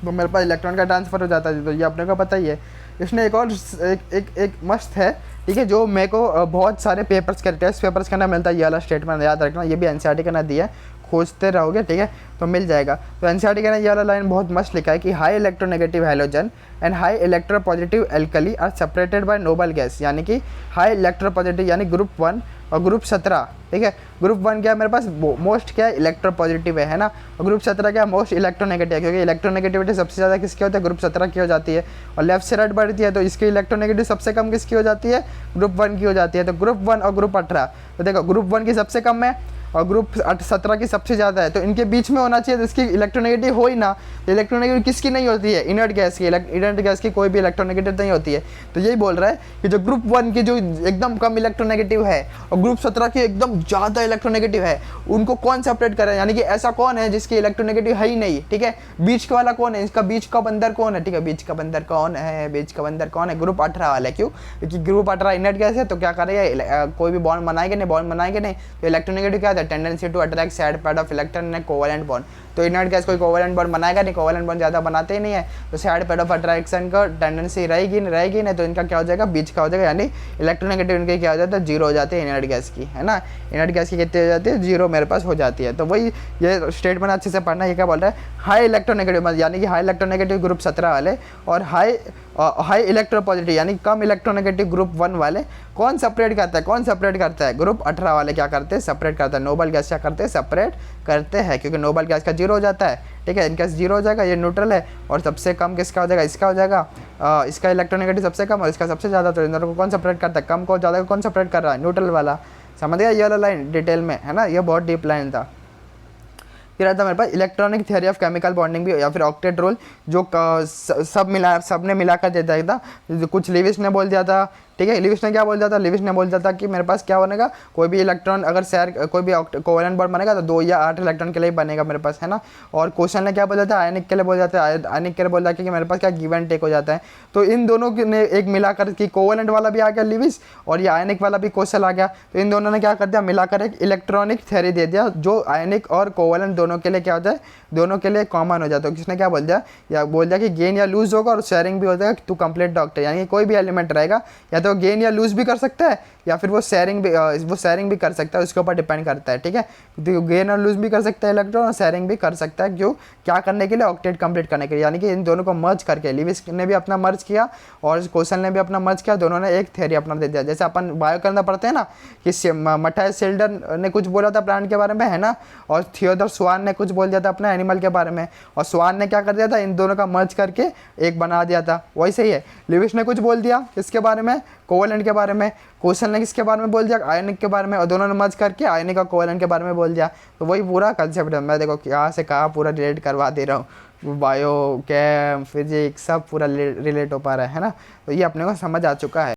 A: तो मेरे पास इलेक्ट्रॉन का ट्रांसफ़र हो जाता है। तो ये अपने को पता ही है। इसने एक और एक मस्त है, ठीक है, जो मेरे को बहुत सारे पेपर्स के टेस्ट पेपर्स के अंदर मिलता है। ये वाला स्टेटमेंट याद रखना, ये भी एनसीईआरटी के अंदर दिया है, खोजते रहोगे, ठीक है, तो मिल जाएगा। तो एनसीईआरटी के अंदर ये वाला लाइन बहुत मस्त लिखा है कि high electronegative halogen and high electropositive alkali are separated by noble gas, यानी कि हाई इलेक्ट्रोपॉजिटिव यानी ग्रुप 1 और ग्रुप 17, ठीक है। ग्रुप 1 क्या है मेरे पास, मोस्ट क्या है, इलेक्ट्रोपॉजिटिव है ना, और ग्रुप 17 क्या है, मोस्ट इलेक्ट्रोनेगेटिव है, क्योंकि इलेक्ट्रोनेगेटिविटी सबसे ज़्यादा किसकी होती है, ग्रुप 17 की हो जाती है, और लेफ्ट से राइट बढ़ती है तो इसकी इलेक्ट्रोनेगेटिव सबसे कम किसकी हो जाती है, ग्रुप 1 की हो जाती है। तो ग्रुप 1 और ग्रुप 18, तो देखो ग्रुप 1 की सबसे कम है और ग्रुप 17 की सबसे ज़्यादा है, तो इनके बीच में होना चाहिए, तो इसकी इलेक्ट्रोनेगेटिव हो ही ना। तो इलेक्ट्रोनेगेटिव किसकी नहीं होती है, इनर्ट गैस की। इनर्ट गैस की कोई भी इलेक्ट्रोनेगेटिव नहीं होती है। तो यही बोल रहा है कि जो ग्रुप 1 की जो एकदम कम इलेक्ट्रोनेगेटिव है और ग्रुप 17 की एकदम ज़्यादा इलेक्ट्रोनेगेटिव है, उनको कौन सेपरेट करे, यानी कि ऐसा कौन है जिसकी इलेक्ट्रोनेगेटिव है ही नहीं, ठीक है। बीच का वाला कौन है, इसका बीच का बंदर कौन है, ठीक है, बीच का बंदर कौन है, बीच का बंदर कौन है, ग्रुप 18 वाला है। क्यों, क्योंकि ग्रुप 18 इनर्ट गैस है, तो क्या करेगा, कोई भी बॉन्ड बनाएंगे नहीं, बॉन्ड बनाएंगे नहीं, तो इलेक्ट्रोनेगेटिव क्या है, tendency to attract shared pair of electron in a covalent bond. तो इनर्ट गैस कोई कोवेलेंट बॉन्ड बनाएगा नहीं, कोवेलेंट बॉन्ड ज़्यादा बनाते ही नहीं है, तो सैड पैड ऑफ अट्रैक्शन का टेंडेंसी रहेगी नहीं, तो इनका क्या हो जाएगा, बीच का हो जाएगा, यानी इलेक्ट्रोनेगेटिव इनकी क्या हो जाता है, जीरो हो जाती है इनर्ट गैस की, है ना। इनर्ट गैस की कितनी हो जाती है, जीरो मेरे पास हो जाती है। तो वही ये स्टेटमेंट अच्छे से पढ़ना। ये क्या बोल रहा है, हाई इलेक्ट्रोनेगेटिव यानी कि हाई इलेक्ट्रोनेगेटिव ग्रुप 17 वाले और हाई इलेक्ट्रोपॉजिटिव यानी कम इलेक्ट्रोनेगेटिव ग्रुप 1 वाले कौन सेपरेट करता है, कौन सेपरेट करता है, ग्रुप 18 वाले क्या करते हैं, सेपरेट करता है। नोबल गैस क्या करते हैं, सेपरेट करते हैं, क्योंकि नोबल गैस का जीरो हो जाता है, ठीक है, इनका जीरो हो जाएगा, ये न्यूट्रल है, और सबसे कम किसका हो जाएगा, इसका हो जाएगा, इसका इलेक्ट्रोनेगेटिव सबसे कम और इसका सबसे ज़्यादा। तो इन दोनों को कौन सेपरेट करता है, कम को ज़्यादा को कौन सेपरेट कर रहा है, न्यूट्रल वाला। समझ गया ये वाला लाइन डिटेल में, है ना, ये बहुत डीप लाइन था। फिर आता मेरे पास electronic theory of chemical bonding भी, या फिर ऑक्टेट रूल, जो सब ने मिलाकर देता था। कुछ लिविस ने बोल दिया था, ठीक है, लिविस ने क्या बोल दिया था, लिविस ने बोल दिया था कि मेरे पास क्या बनेगा, कोई भी इलेक्ट्रॉन अगर शेयर कोई भी कोवेलेंट बॉन्ड बनेगा तो 2 या 8 इलेक्ट्रॉन के लिए बनेगा मेरे पास, है ना। और क्वेश्चन ने क्या बोल दिया था, आयनिक के लिए बोल जाता है, आयनिक के लिए बोल जाता है कि मेरे पास क्या गिव एंड टेक हो जाता है। तो इन दोनों ने एक मिलाकर कि कोवेलेंट वाला भी आ गया लिविस और ये आयनिक वाला भी क्वेश्चन आ गया, तो इन दोनों ने क्या कर दिया, मिलाकर एक इलेक्ट्रॉनिक थ्योरी दे दिया जो आयनिक और कोवेलेंट दोनों के लिए क्या होता है, दोनों के लिए कॉमन हो जाता है। तो किसने क्या बोल दिया, या बोल दिया कि गेन या लूज होगा और शेयरिंग भी हो जाएगा टू कंप्लीट डॉक्टर, यानी कोई भी एलिमेंट रहेगा या तो गेन या लूज भी कर सकता है या फिर वो शेयरिंग भी कर सकता है, उसके ऊपर डिपेंड करता है, ठीक है। तो गेन और लूज भी कर सकता है इलेक्ट्रॉन और शेयरिंग भी कर सकता है, क्यों, क्या करने के लिए, ऑक्टेट कंप्लीट करने के लिए, यानी कि इन दोनों को मर्ज करके लिविस ने भी अपना मर्ज किया और क्वेश्चन ने भी अपना मर्ज किया, दोनों ने एक थ्योरी अपना दे दिया। जैसे अपन बायो के अंदर पढ़ते हैं ना कि मटायस शिल्डर ने कुछ बोला था प्लांट के बारे में, है ना, और थियोडर स्वान ने कुछ बोल दिया था अपना एनिमल के बारे में, और स्वान ने क्या कर दिया था, इन दोनों का मर्ज करके एक बना दिया था। वैसे ही है, लिविस ने कुछ बोल दिया इसके बारे में, कोवेलेंट के बारे में, क्वेश्चन ने किसके बारे में बोल दिया, आयनिक के बारे में, और दोनों ने मर्ज करके आयनिक और कोवेलेंट के बारे में बोल दिया। तो वही पूरा कंसेप्ट है, मैं देखो कहाँ से कहाँ पूरा रिलेट करवा दे रहा हूँ, बायो, केम, फिजिक्स सब पूरा रिलेट हो पा रहा है ना। तो ये अपने को समझ आ चुका है।